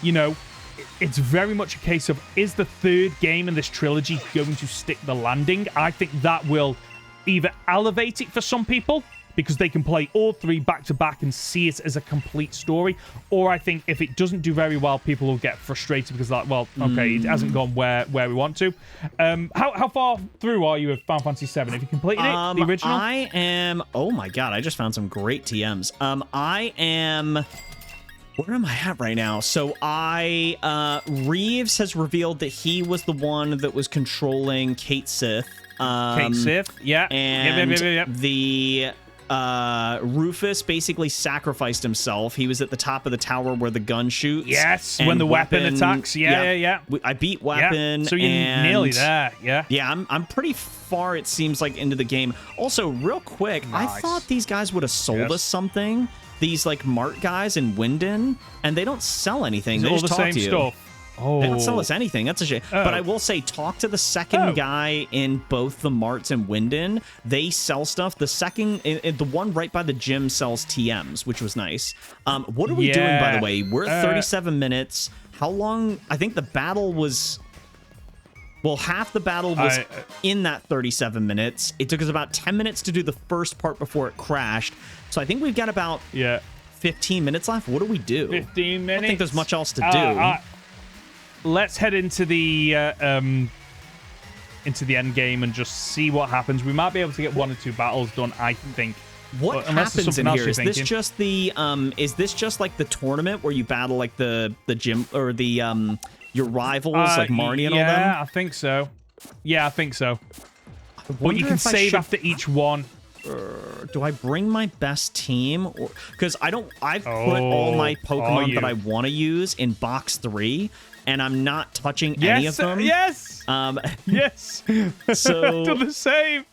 you know, it's very much a case of, is the third game in this trilogy going to stick the landing? I think that will either elevate it for some people, because they can play all three back to back and see it as a complete story. Or I think if it doesn't do very well, people will get frustrated because, like, well, okay, it hasn't gone where we want to. How far through are you with Final Fantasy VII? Have you completed it, the original? I am. Oh my god, I just found some great TMs. I am. Where am I at right now? So Reeves has revealed that he was the one that was controlling Kate Sith. Kate Sith, yeah. And yep. The Rufus basically sacrificed himself. He was at the top of the tower where the gun shoots. Yes, when the weapon attacks. Yeah. I beat Weapon. Yeah. So you're nearly there, yeah. Yeah, I'm pretty far, it seems like, into the game. Also, real quick, nice. I thought these guys would have sold us something. These, like, Mart guys in Winden, and they don't sell anything. They just talk to you. Stuff. Oh. They don't sell us anything. That's a shame. Oh. But I will say, talk to the second guy in both the Marts and Winden. They sell stuff. The second, the one right by the gym sells TMs, which was nice. What are we doing, by the way? We're at 37 minutes. How long? I think the battle was... Well, half the battle was in that 37 minutes. It took us about 10 minutes to do the first part before it crashed. So I think we've got about 15 minutes left. What do we do? 15 minutes? I don't think there's much else to do. Let's head into the end game and just see what happens. We might be able to get 1 or 2 battles done, I think. What happens in here? Is this just the like the tournament where you battle like the gym or the your rivals like Marnie and all them? Yeah, I think so. Yeah, I think so. But you can save after each one. Do I bring my best team? Because I've put all my Pokemon that I want to use in box 3, and I'm not touching any of them. Yes. Yes. So do the same.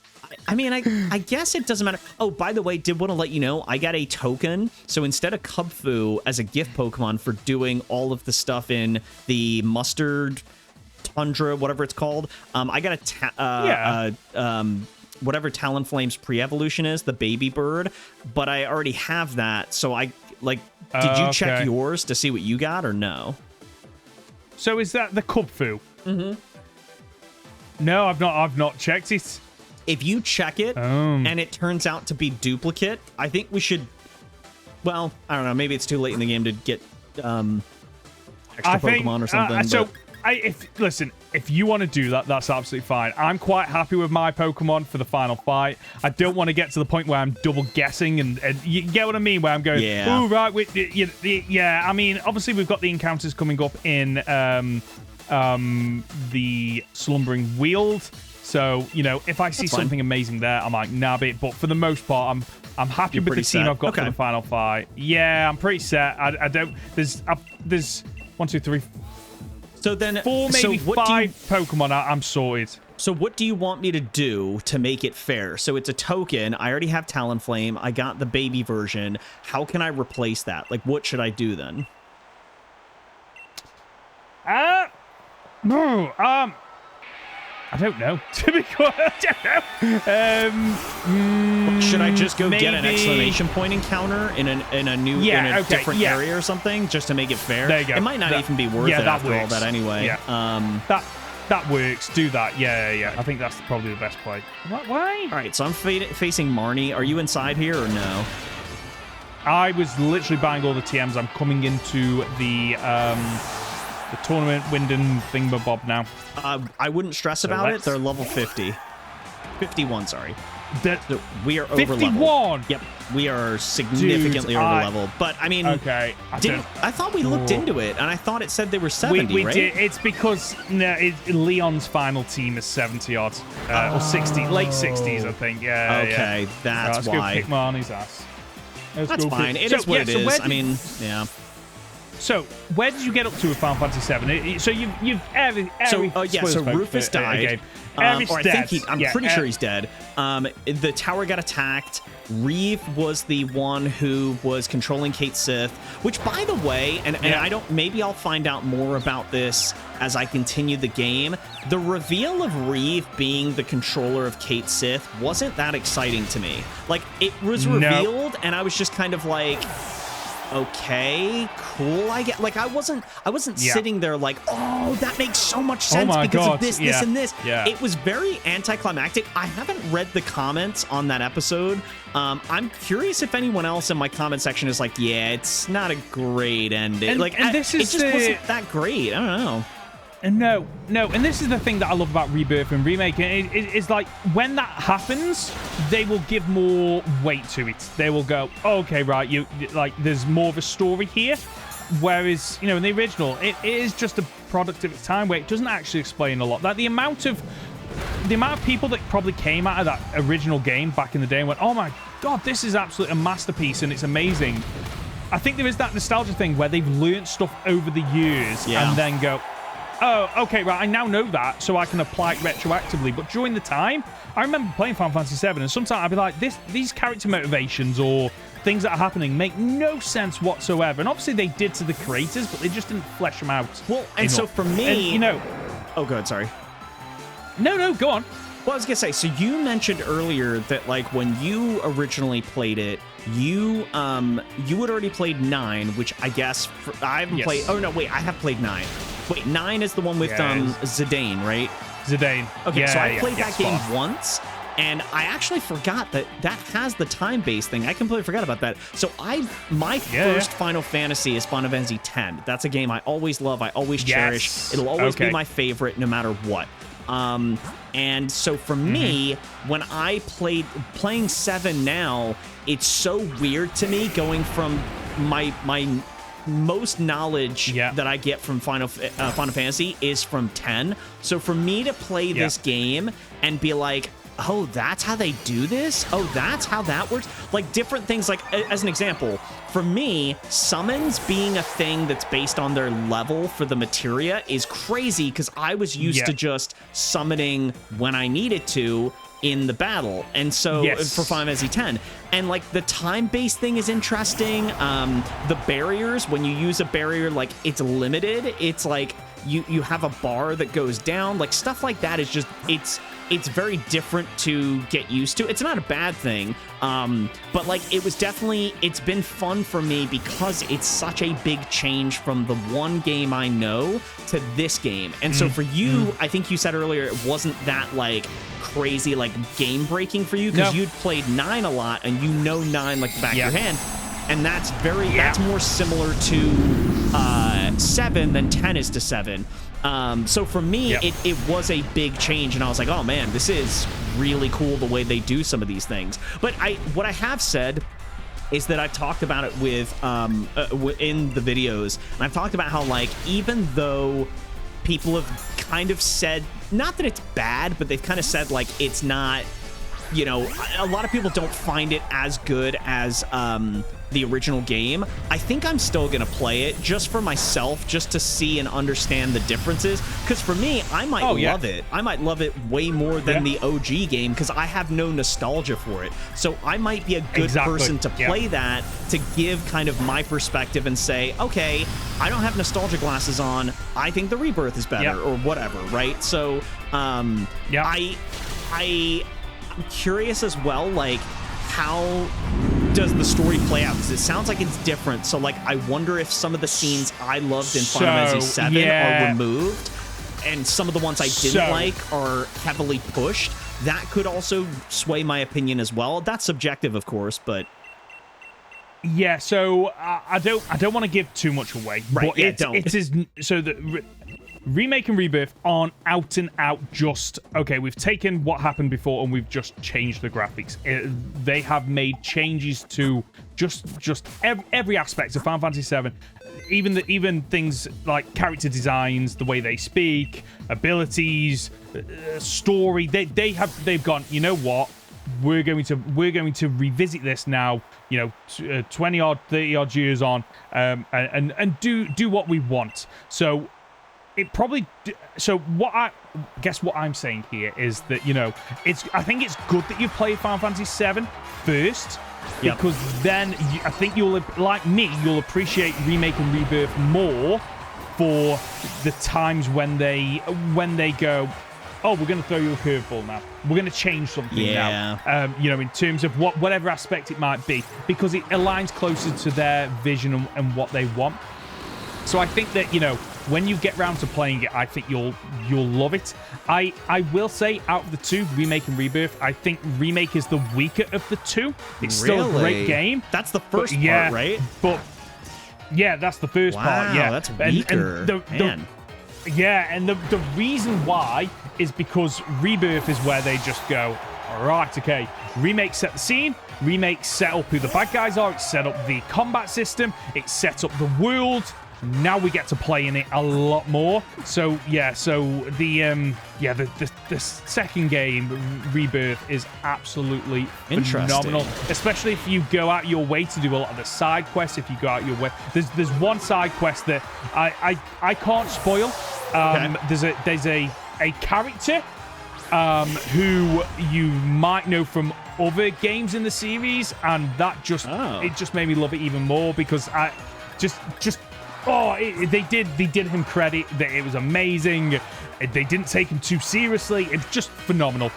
I mean, I guess it doesn't matter. Oh, by the way, did want to let you know, I got a token. So instead of Cubfu as a gift Pokemon for doing all of the stuff in the Mustard Tundra, whatever it's called, I got whatever Talonflame's pre-evolution is, the baby bird, but I already have that. So did you check yours to see what you got or no? So is that the Cubfu? Mm-hmm. No, I've not checked it. If you check it and it turns out to be duplicate, I think we should. Well, I don't know. Maybe it's too late in the game to get extra Pokemon or something. If you want to do that, that's absolutely fine. I'm quite happy with my Pokemon for the final fight. I don't want to get to the point where I'm double guessing, and you get what I mean, where I'm going, oh, right, I mean, obviously we've got the encounters coming up in the Slumbering Weald. So, you know, if I see something amazing there, I might nab it. But for the most part, I'm happy with the team I've got for the final fight. Yeah, I'm pretty set. I don't. There's 1, 2, 3. So then, 4, maybe 5 Pokemon. I'm sorted. So what do you want me to do to make it fair? So it's a token. I already have Talonflame. I got the baby version. How can I replace that? Like, what should I do then? I don't know. To be quite, I don't know. Should I just go get an exclamation point encounter in a different area or something, just to make it fair? There you go. It might not even be worth it after all that anyway. Yeah. That works. Do that. Yeah. I think that's probably the best play. Why? All right. So I'm facing Marnie. Are you inside here or no? I was literally buying all the TMs. I'm coming into the tournament Winden thingamabob now. I wouldn't stress about it. They're level 50. 51, sorry. So we are over 51? Yep. We are significantly over level. But, I mean, okay. I thought we looked into it, and I thought it said they were 70, we right? Did. It's because Leon's final team is 70-odd. Or 60. Late 60s, I think. Yeah. Okay, that's why. Let's go kick Marnie's ass. That's fine. It is what it is. I mean, yeah. So, where did you get up to with Final Fantasy VII? So so Rufus died. Or I think I'm pretty sure he's dead. The tower got attacked. Reeve was the one who was controlling Kate Sith, which, by the way, and I don't, maybe I'll find out more about this as I continue the game. The reveal of Reeve being the controller of Kate Sith wasn't that exciting to me. Like, it was revealed, and I was just kind of like, okay, cool. I get, like, I wasn't sitting there like, oh, that makes so much sense because of this, this, and this. It was very anticlimactic. I haven't read the comments on that episode. I'm curious if anyone else in my comment section is like, yeah, it's not a great ending. It just wasn't that great. I don't know. No, and this is the thing that I love about Rebirth and Remake. It's like, when that happens, they will give more weight to it. They will go, okay, right, there's more of a story here. Whereas, in the original, it is just a product of its time where it doesn't actually explain a lot. Like, the amount of people that probably came out of that original game back in the day and went, oh my god, this is absolutely a masterpiece and it's amazing. I think there is that nostalgia thing where they've learned stuff over the years and then go, oh, okay, right, I now know that, so I can apply it retroactively. But during the time, I remember playing Final Fantasy VII, and sometimes I'd be like, these character motivations or things that are happening make no sense whatsoever. And obviously they did to the creators, but they just didn't flesh them out. Well, and so for me... And, oh, good, sorry. No, go on. Well, I was going to say, so you mentioned earlier that, like, when you originally played it, you had already played 9, which I guess... I haven't played... Oh, no, wait, I have played 9. Wait, 9 is the one with Zidane, right? Zidane. Okay, so I played that game once, and I actually forgot that has the time-based thing. I completely forgot about that. So my first Final Fantasy is Final Fantasy X. That's a game I always love, I always cherish. It'll always be my favorite no matter what. And so for me, when I playing 7 now, it's so weird to me going from my most knowledge that I get from Final Fantasy is from 10. So for me to play this game and be like, oh, that's how they do this? Oh, that's how that works? Like, different things, like, as an example, for me, summons being a thing that's based on their level for the materia is crazy, because I was used to just summoning when I needed to in the battle. And so for Final Fantasy X, and like the time-based thing is interesting. The barriers, when you use a barrier, like, it's limited. It's like you have a bar that goes down, like stuff like that is just, it's very different to get used to. It's not a bad thing, but like, it's been fun for me because it's such a big change from the one game I know to this game. And so for you, I think you said earlier, it wasn't that like crazy, like game breaking for you, because you'd played 9 a lot and you know 9 like the back of your hand. And that's that's more similar to 7 than 10 is to 7. So for me, it was a big change, and I was like, oh man, this is really cool the way they do some of these things. But what I have said is that I've talked about it with in the videos, and I've talked about how, like, even though people have kind of said, not that it's bad, but they've kind of said, like, it's not, a lot of people don't find it as good as the original game. I think I'm still gonna play it just for myself, just to see and understand the differences, because for me, I might love it. I might love it way more than the OG game, because I have no nostalgia for it. So I might be a good person to play that, to give kind of my perspective and say, okay, I don't have nostalgia glasses on, I think the Rebirth is better, or whatever, right? So I'm curious as well, like, how does the story play out? Because it sounds like it's different. So, like, I wonder if some of the scenes I loved in Final Fantasy 7 are removed, and some of the ones I didn't like are heavily pushed. That could also sway my opinion as well. That's subjective, of course, but yeah. So I don't want to give too much away. Right? But yeah, don't. It is so the Remake and Rebirth aren't out and out just, okay, we've taken what happened before and we've just changed the graphics. They have made changes to just every aspect of Final Fantasy VII. Even things like character designs, the way they speak, abilities, story. They've gone, you know what? we're going to revisit this now, 20 odd 30 odd years on, and do what we want. So it probably what I'm saying here is that I think it's good that you played Final Fantasy VII first. Yep. Because then I think you'll appreciate Remake and Rebirth more for the times when they go, oh, we're going to throw you a curveball now. We're going to change something now. In terms of whatever aspect it might be, because it aligns closer to their vision and what they want. So I think that, when you get round to playing it, I think you'll love it. I will say, out of the two, Remake and Rebirth, I think Remake is the weaker of the two. It's still a great game. That's the first part, right? But yeah, that's the first part. Yeah, that's weaker. And the reason why is because Rebirth is where they just go, all right, okay, Remake set the scene, Remake set up who the bad guys are, it set up the combat system, it set up the world. Now we get to play in it a lot more. So the second game, Rebirth, is absolutely phenomenal. Especially if you go out your way to do a lot of the side quests. If you go out your way, there's one side quest that I can't spoil. There's a character who you might know from other games in the series, and that it just made me love it even more because they did him credit that it was amazing. They didn't take him too seriously. It's just phenomenal.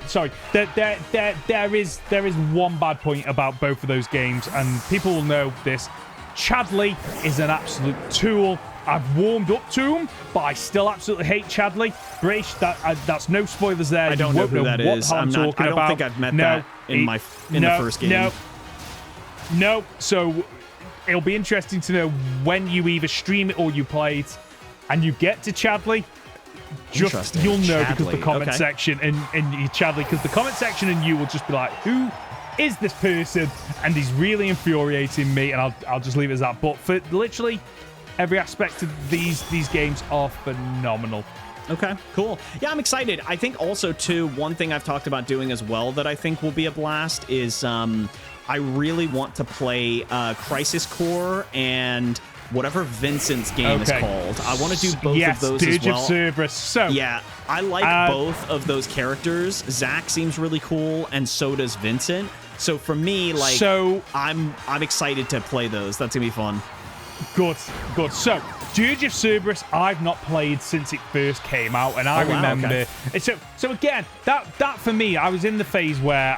Sorry, there is one bad point about both of those games, and people will know this. Chadley is an absolute tool. I've warmed up to him, but I still absolutely hate Chadley. British, that's no spoilers there. I don't know who that is. I don't think I've met that in the first game. No. So it'll be interesting to know when you either stream it or you play it, and you get to Chadley. You'll know because the comment section and Chadley, because the comment section and you will just be like, who is this person? And he's really infuriating me, and I'll just leave it as that. But for literally every aspect of these games are phenomenal. Okay, cool. Yeah, I'm excited. I think also, too, one thing I've talked about doing as well that I think will be a blast is I really want to play Crisis Core and whatever Vincent's game is called. I want to do both of those as well. Of Cerberus. So, yeah, I like both of those characters. Zack seems really cool, and so does Vincent. So for me, I'm excited to play those. That's gonna be fun. Good. So, Dirge of Cerberus, I've not played since it first came out, and I remember. Okay. So again, that for me, I was in the phase where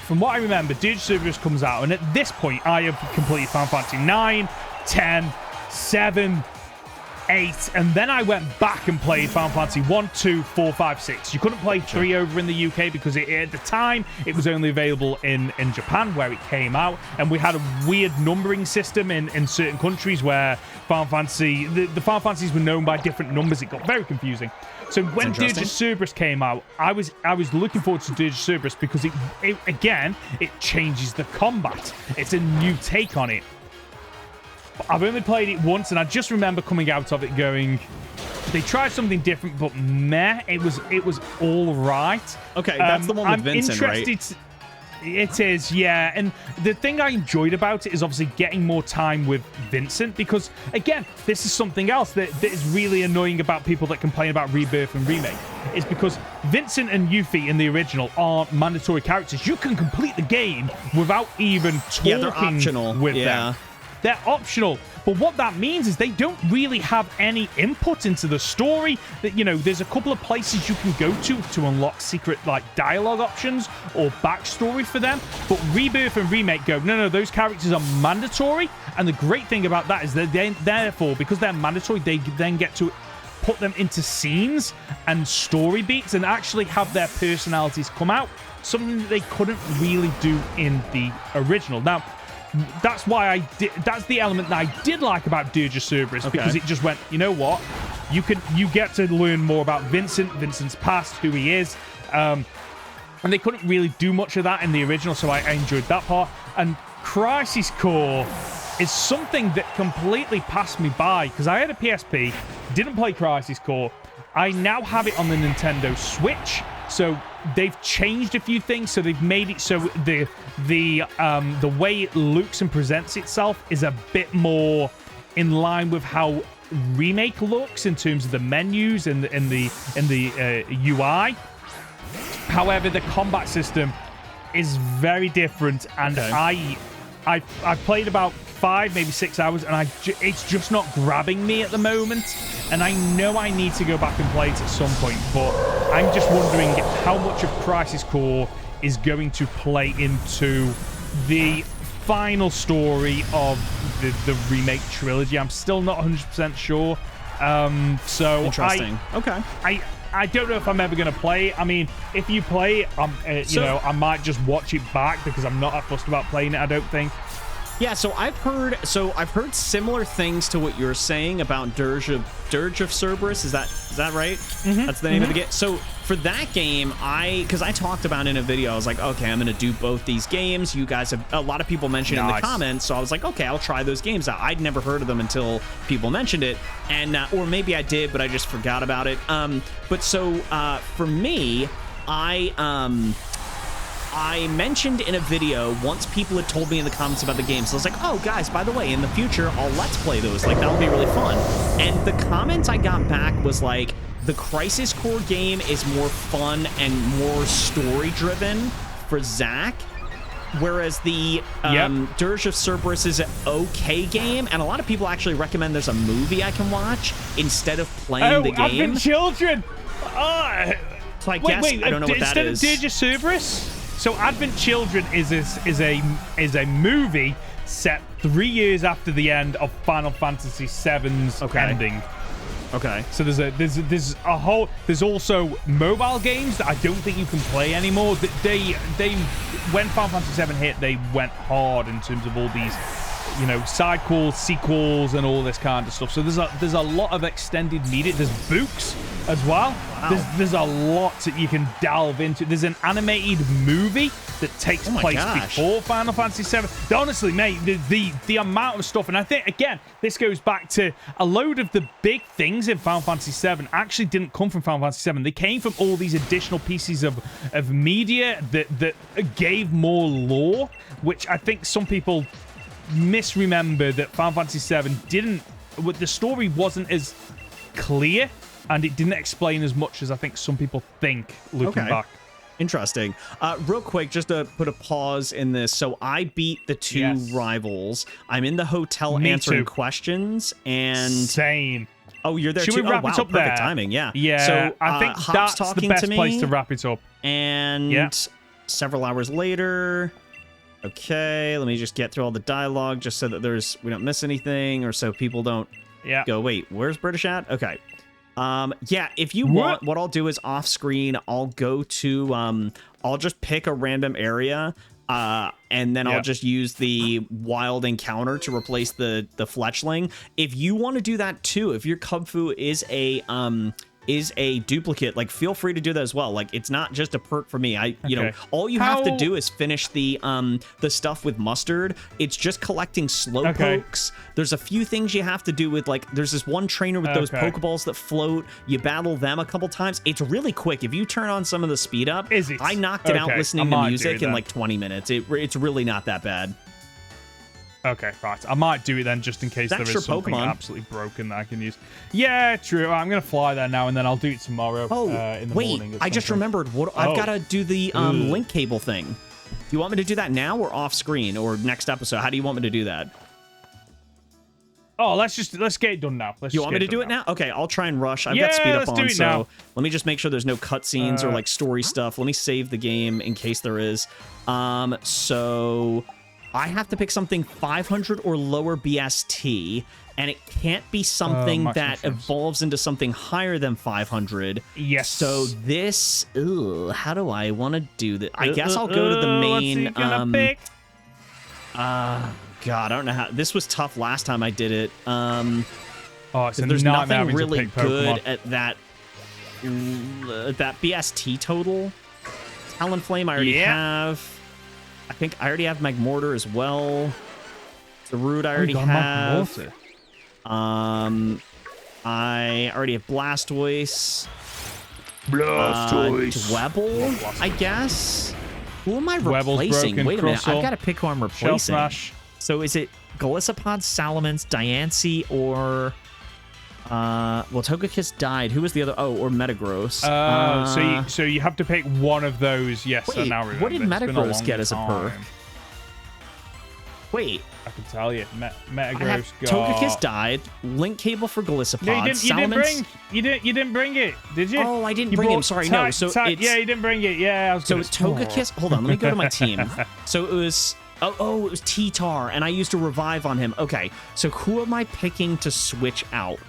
from what I remember, Dirge of Cerberus comes out, and at this point, I have completed Final Fantasy 9, 10, 7, 8, and then I went back and played Final Fantasy 1, 2, 4, 5, 6. You couldn't play 3 over in the UK because at the time, it was only available in Japan where it came out, and we had a weird numbering system in certain countries where Final Fantasy, the Final Fantasies were known by different numbers. It got very confusing. So when Dirge of Cerberus came out, I was looking forward to Dirge of Cerberus because it changes the combat. It's a new take on it. I've only played it once, and I just remember coming out of it going, they tried something different, but meh, it was all right. Okay, that's the one with Vincent, right? It is, yeah. And the thing I enjoyed about it is obviously getting more time with Vincent, because, again, this is something else that is really annoying about people that complain about Rebirth and Remake, is because Vincent and Yuffie in the original aren't mandatory characters. You can complete the game without even talking they're optional. With them. They're optional. But what that means is they don't really have any input into the story. There's a couple of places you can go to unlock secret dialogue options or backstory for them. But Rebirth and Remake go, no, those characters are mandatory. And the great thing about that is that therefore, because they're mandatory, they then get to put them into scenes and story beats and actually have their personalities come out. Something that they couldn't really do in the original. Now, that's why that's the element that I did like about Dirge of Cerberus, because it just went, you know what? You get to learn more about Vincent's past, who he is. And they couldn't really do much of that in the original, so I enjoyed that part. And Crisis Core is something that completely passed me by, because I had a PSP, didn't play Crisis Core. I now have it on the Nintendo Switch. So they've changed a few things. So they've made it so the way it looks and presents itself is a bit more in line with how Remake looks in terms of the menus and the UI. However, the combat system is very different, and okay. I've played about 5, maybe 6 hours, and it's just not grabbing me at the moment. And I know I need to go back and play it at some point, but I'm just wondering how much of Crisis Core is going to play into the final story of the remake trilogy. I'm still not 100% sure. So interesting. Okay. I don't know if I'm ever going to play it. I mean, if you play it, you know, I might just watch it back because I'm not that fussed about playing it, I don't think. Yeah, so I've heard similar things to what you're saying about Dirge of Cerberus. Is that right? Mm-hmm. That's the name of the game. So for that game, because I talked about it in a video, I was like, okay, I'm gonna do both these games. You guys have a lot of people mentioned it in the comments, so I was like, okay, I'll try those games out. I'd never heard of them until people mentioned it, and or maybe I did, but I just forgot about it. But so for me, I mentioned in a video once people had told me in the comments about the game. So I was like, oh, guys, by the way, in the future, I'll Let's Play those. Like, that'll be really fun. And the comment I got back was like, the Crisis Core game is more fun and more story-driven for Zach, whereas the Dirge of Cerberus is an okay game. And a lot of people actually recommend there's a movie I can watch instead of playing the game. Advent Children! So I guess I don't know what that is. Instead of Dirge of Cerberus? So Advent Children is a movie set 3 years after the end of Final Fantasy VII's ending. Okay. So there's also mobile games that I don't think you can play anymore. They when Final Fantasy VII hit, they went hard in terms of all these, you know, side calls, sequels, and all this kind of stuff. So there's a lot of extended media. There's books as well. Wow. There's a lot that you can delve into. There's an animated movie that takes place before Final Fantasy VII. Honestly, mate, the amount of stuff, and I think, again, this goes back to a load of the big things in Final Fantasy VII actually didn't come from Final Fantasy VII. They came from all these additional pieces of media that gave more lore, which I think some people misremember that Final Fantasy VII the story wasn't as clear, and it didn't explain as much as I think some people think looking back. Interesting. Real quick, just to put a pause in this. So I beat the 2 rivals. I'm in the hotel answering questions, and same. Oh, you're there too. Should we wrap it up perfect there? Timing. Yeah. Yeah. So I think that's the best place to wrap it up. And several hours later. Okay, let me just get through all the dialogue just so that we don't miss anything, or so people don't go, wait, where's British at? Okay. Yeah, if you want, what I'll do is off screen, I'll go to, I'll just pick a random area, and then I'll just use the wild encounter to replace the fletchling. If you want to do that too, if your Kubfu is a duplicate, like, feel free to do that as well. Like, it's not just a perk for me. You know, all you have to do is finish the stuff with Mustard. It's just collecting slowpokes. There's a few things you have to do with, like, there's this one trainer with those Pokeballs that float. You battle them a couple times. It's really quick. If you turn on some of the speed up, I knocked it out listening to music in like 20 minutes. It's really not that bad. Okay, right. I might do it then, just in case there is something absolutely broken that I can use. Yeah, true. I'm going to fly there now, and then I'll do it tomorrow in the morning. I just remembered. I've got to do the link cable thing. Do you want me to do that now or off screen or next episode? How do you want me to do that? Oh, let's get it done now. You want me to do it now? Okay, I'll try and rush. I've got speed up on, so let me just make sure there's no cutscenes or like story stuff. Let me save the game in case there is. So I have to pick something 500 or lower BST, and it can't be something that evolves into something higher than 500. Yes. So this, how do I want to do that? I guess I'll go to the main. God, I don't know how. This was tough last time I did it. There's nothing really good at that BST total. Talonflame I already have. I think I already have Magmortar as well. The Root I already have. I already have Blastoise. Blastoise. Dwebble, I guess. Who am I Dwebble's replacing? broken, Wait a minute. Crustle. I've got to pick who I'm Shell replacing. Smash. So is it Golisopod, Salamence, Diancie, or... well, Togekiss died. Who was the other? Oh, or Metagross. So you have to pick one of those. Yes, wait, I now remember. what did It's been a Metagross long get as a perk? time. Wait. I can tell you. Metagross got... Togekiss died. Link cable for Golisopod. No, you didn't bring it, did you? Oh, I didn't bring him. Sorry, no. So it's, yeah, you didn't bring it. Yeah, I was so it's Togekiss. Hold on, let me go to my team. So it was... Oh, it was T-Tar, and I used a revive on him. Okay, so who am I picking to switch out?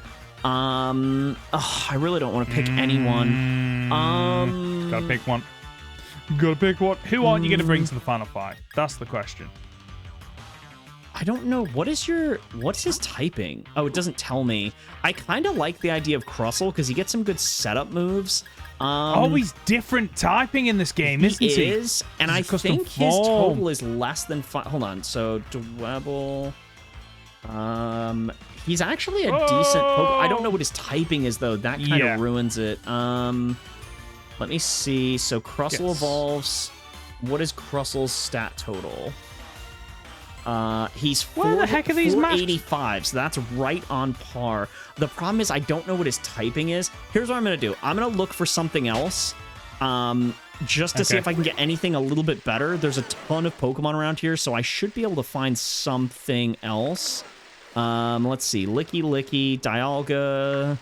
I really don't want to pick anyone. Gotta pick one. Gotta pick one. Who aren't you going to bring to the final fight? That's the question. I don't know. What's his typing? Oh, it doesn't tell me. I kind of like the idea of Crustle because he gets some good setup moves. He's different typing in this game, isn't he? He is, and I think his total is less than 5. Hold on. So, Dwebble. He's actually a decent... I don't know what his typing is, though. That kind of ruins it. Let me see. So, Crustle evolves. What is Crussle's stat total? He's 485, so that's right on par. The problem is I don't know what his typing is. Here's what I'm going to do. I'm going to look for something else just to see if I can get anything a little bit better. There's a ton of Pokemon around here, so I should be able to find something else. Let's see. Licky, Dialga,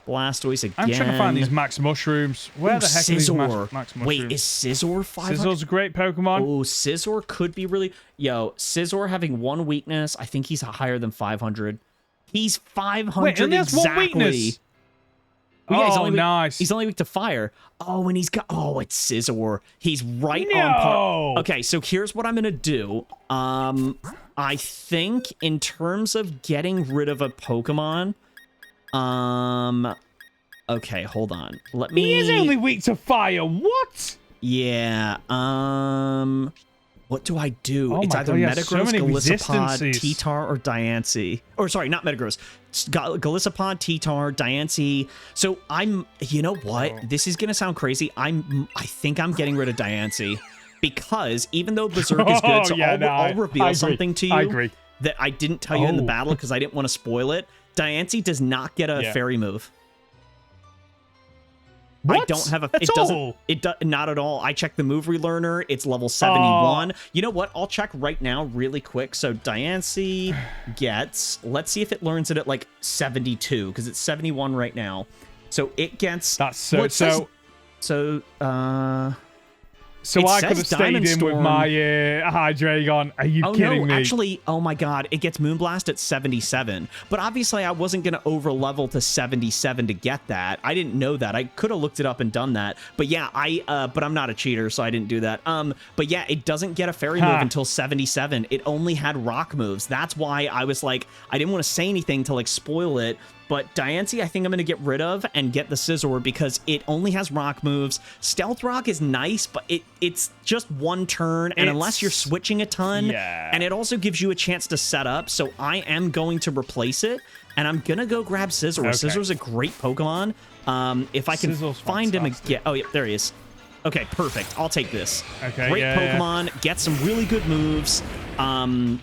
Blastoise again. I'm trying to find these Max Mushrooms. Where the heck are these Max Mushrooms? Wait, is Scizor 500? Scizzor's a great Pokemon. Oh, Scizor could be really... Yo, Scizor having one weakness. I think he's higher than 500. He's 500 Wait, and exactly. One weakness. Well, yeah, nice. He's only weak to fire. Oh, and he's got... Oh, it's Scizor. He's right on par. Okay, so here's what I'm going to do. I think in terms of getting rid of a Pokemon... Okay, hold on. Let me... He is only weak to fire. What? Yeah, what do I do? Oh it's either Metagross, so Golisopod, T-Tar, or Diancie. Or sorry, not Metagross. Golisopod, T-Tar, Diancie. So you know what? This is gonna sound crazy. I think I'm getting rid of Diancie because even though Berserk is good, so I'll reveal something to you that I didn't tell you in the battle because I didn't want to spoil it. Diancie does not get a fairy move. What? I don't have a... It doesn't... Not at all. I checked the move relearner. It's level 71. You know what? I'll check right now really quick. So Diancie gets... Let's see if it learns it at like 72 because it's 71 right now. So it gets... That's so... So I could have stayed in with my Hydreigon. Are you kidding me? Actually, oh my god, it gets Moonblast at 77. But obviously, I wasn't going to over-level to 77 to get that. I didn't know that. I could have looked it up and done that. But yeah, but I'm not a cheater, so I didn't do that. But yeah, it doesn't get a fairy move until 77. It only had rock moves. That's why I was like, I didn't want to say anything to like spoil it. But Diancie, I think I'm going to get rid of and get the Scizor because it only has rock moves. Stealth Rock is nice, but it's just one turn, and unless you're switching a ton, and it also gives you a chance to set up, so I am going to replace it, and I'm going to go grab Scizor. Okay. Scizor's a great Pokemon. If I can find him again... Oh, yeah, there he is. Okay, perfect. I'll take this. Okay, great Pokemon. Get some really good moves. I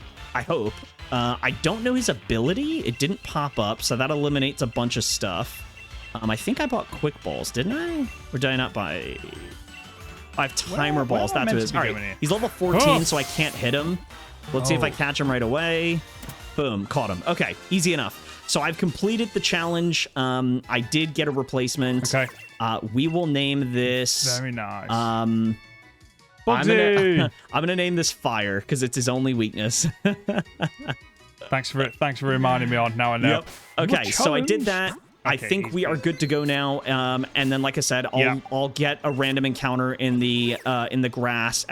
hope. I don't know his ability. It didn't pop up, so that eliminates a bunch of stuff. I think I bought Quick Balls, didn't I? Or did I not buy... I have Timer Balls. That's what it is. All right, he's level 14, so I can't hit him. Let's see if I catch him right away. Boom, caught him. Okay, easy enough. So I've completed the challenge. I did get a replacement. Okay. We will name this... Very nice. I'm gonna name this Fire because it's his only weakness. Thanks for reminding me on. Now I know. Yep. Okay, so I did that. Okay, I think we are good to go now. And then, like I said, I'll get a random encounter in the grass !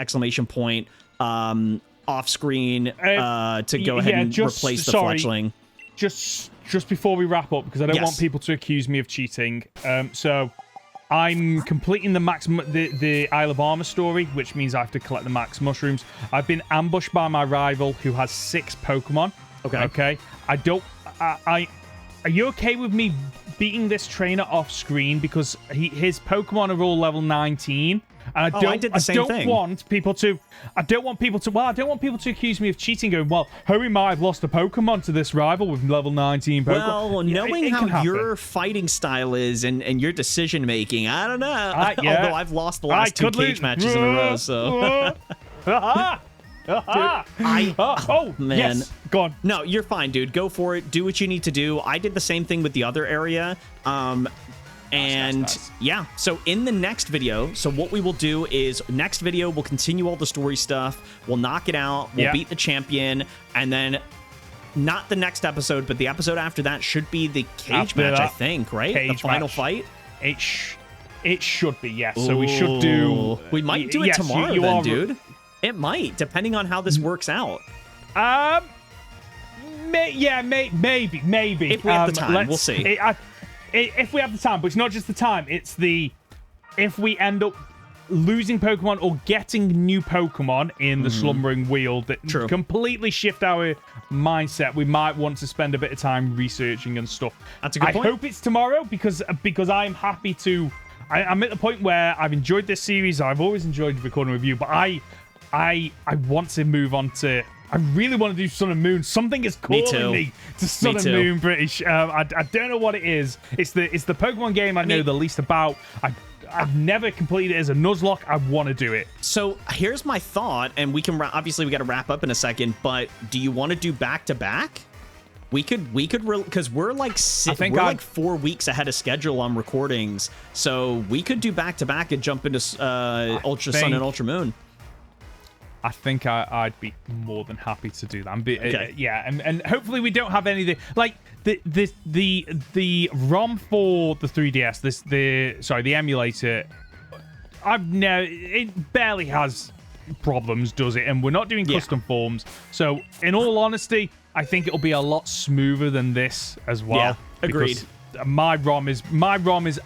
Off screen to go ahead and replace the fletchling. Just before we wrap up, because I don't want people to accuse me of cheating. So I'm completing the Isle of Armor story, which means I have to collect the max mushrooms. I've been ambushed by my rival who has 6 Pokemon. Okay. I Are you okay with me beating this trainer off screen because his Pokemon are all level 19? And I don't want people to accuse me of cheating, going, well, Hoey might have lost a Pokemon to this rival with level 19 Pokemon. Well, knowing how your fighting style is and your decision making, I don't know. Although I've lost the last 2 cage matches in a row, so. Man. Yes. Go on. No, you're fine, dude. Go for it. Do what you need to do. I did the same thing with the other area. Nice. Yeah, so in the next video, so what we will do is next video, we'll continue all the story stuff. We'll knock it out. We'll beat the champion. And then not the next episode, but the episode after that should be the cage match, I think, right? The final fight? It should be, yes. So we should do... We might do it tomorrow then, dude. It might, depending on how this works out. Maybe. If we have the time, we'll see. If we have the time, but it's not just the time. It's if we end up losing Pokemon or getting new Pokemon in the Slumbering Wheel that completely shift our mindset, we might want to spend a bit of time researching and stuff. That's a good point. I hope it's tomorrow because I'm happy to... I'm at the point where I've enjoyed this series. I've always enjoyed recording with you, but I want to move on to... I really want to do Sun and Moon. Something is calling me to Sun and Moon, British. I don't know what it is. It's the Pokemon game I know the least about. I've never completed it as a Nuzlocke. I want to do it. So here's my thought, and we can obviously we got to wrap up in a second. But do you want to do back to back? We could because we're like 4 weeks ahead of schedule on recordings, so we could do back to back and jump into Ultra Sun and Ultra Moon. I think I'd be more than happy to do that. Yeah, and hopefully we don't have anything like the ROM for the 3DS. The emulator. It barely has problems, does it? And we're not doing custom forms. So in all honesty, I think it'll be a lot smoother than this as well. Yeah, agreed. My ROM is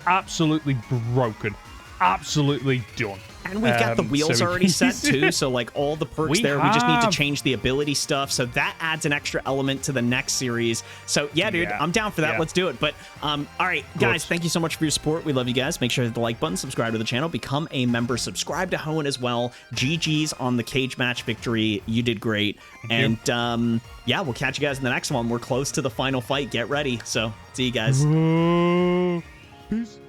absolutely broken, absolutely done. And we've got the wheels already set too, so like all the perks there, we just need to change the ability stuff, so that adds an extra element to the next series. So yeah, dude, I'm down for that. Let's do it. But all right, guys, thank you so much for your support. We love you guys. Make sure to hit the like button, subscribe to the channel, become a member, subscribe to Hoenn as well. GG's on the cage match victory. You did great. And yeah, we'll catch you guys in the next one. We're close to the final fight. Get ready. So see you guys. Peace.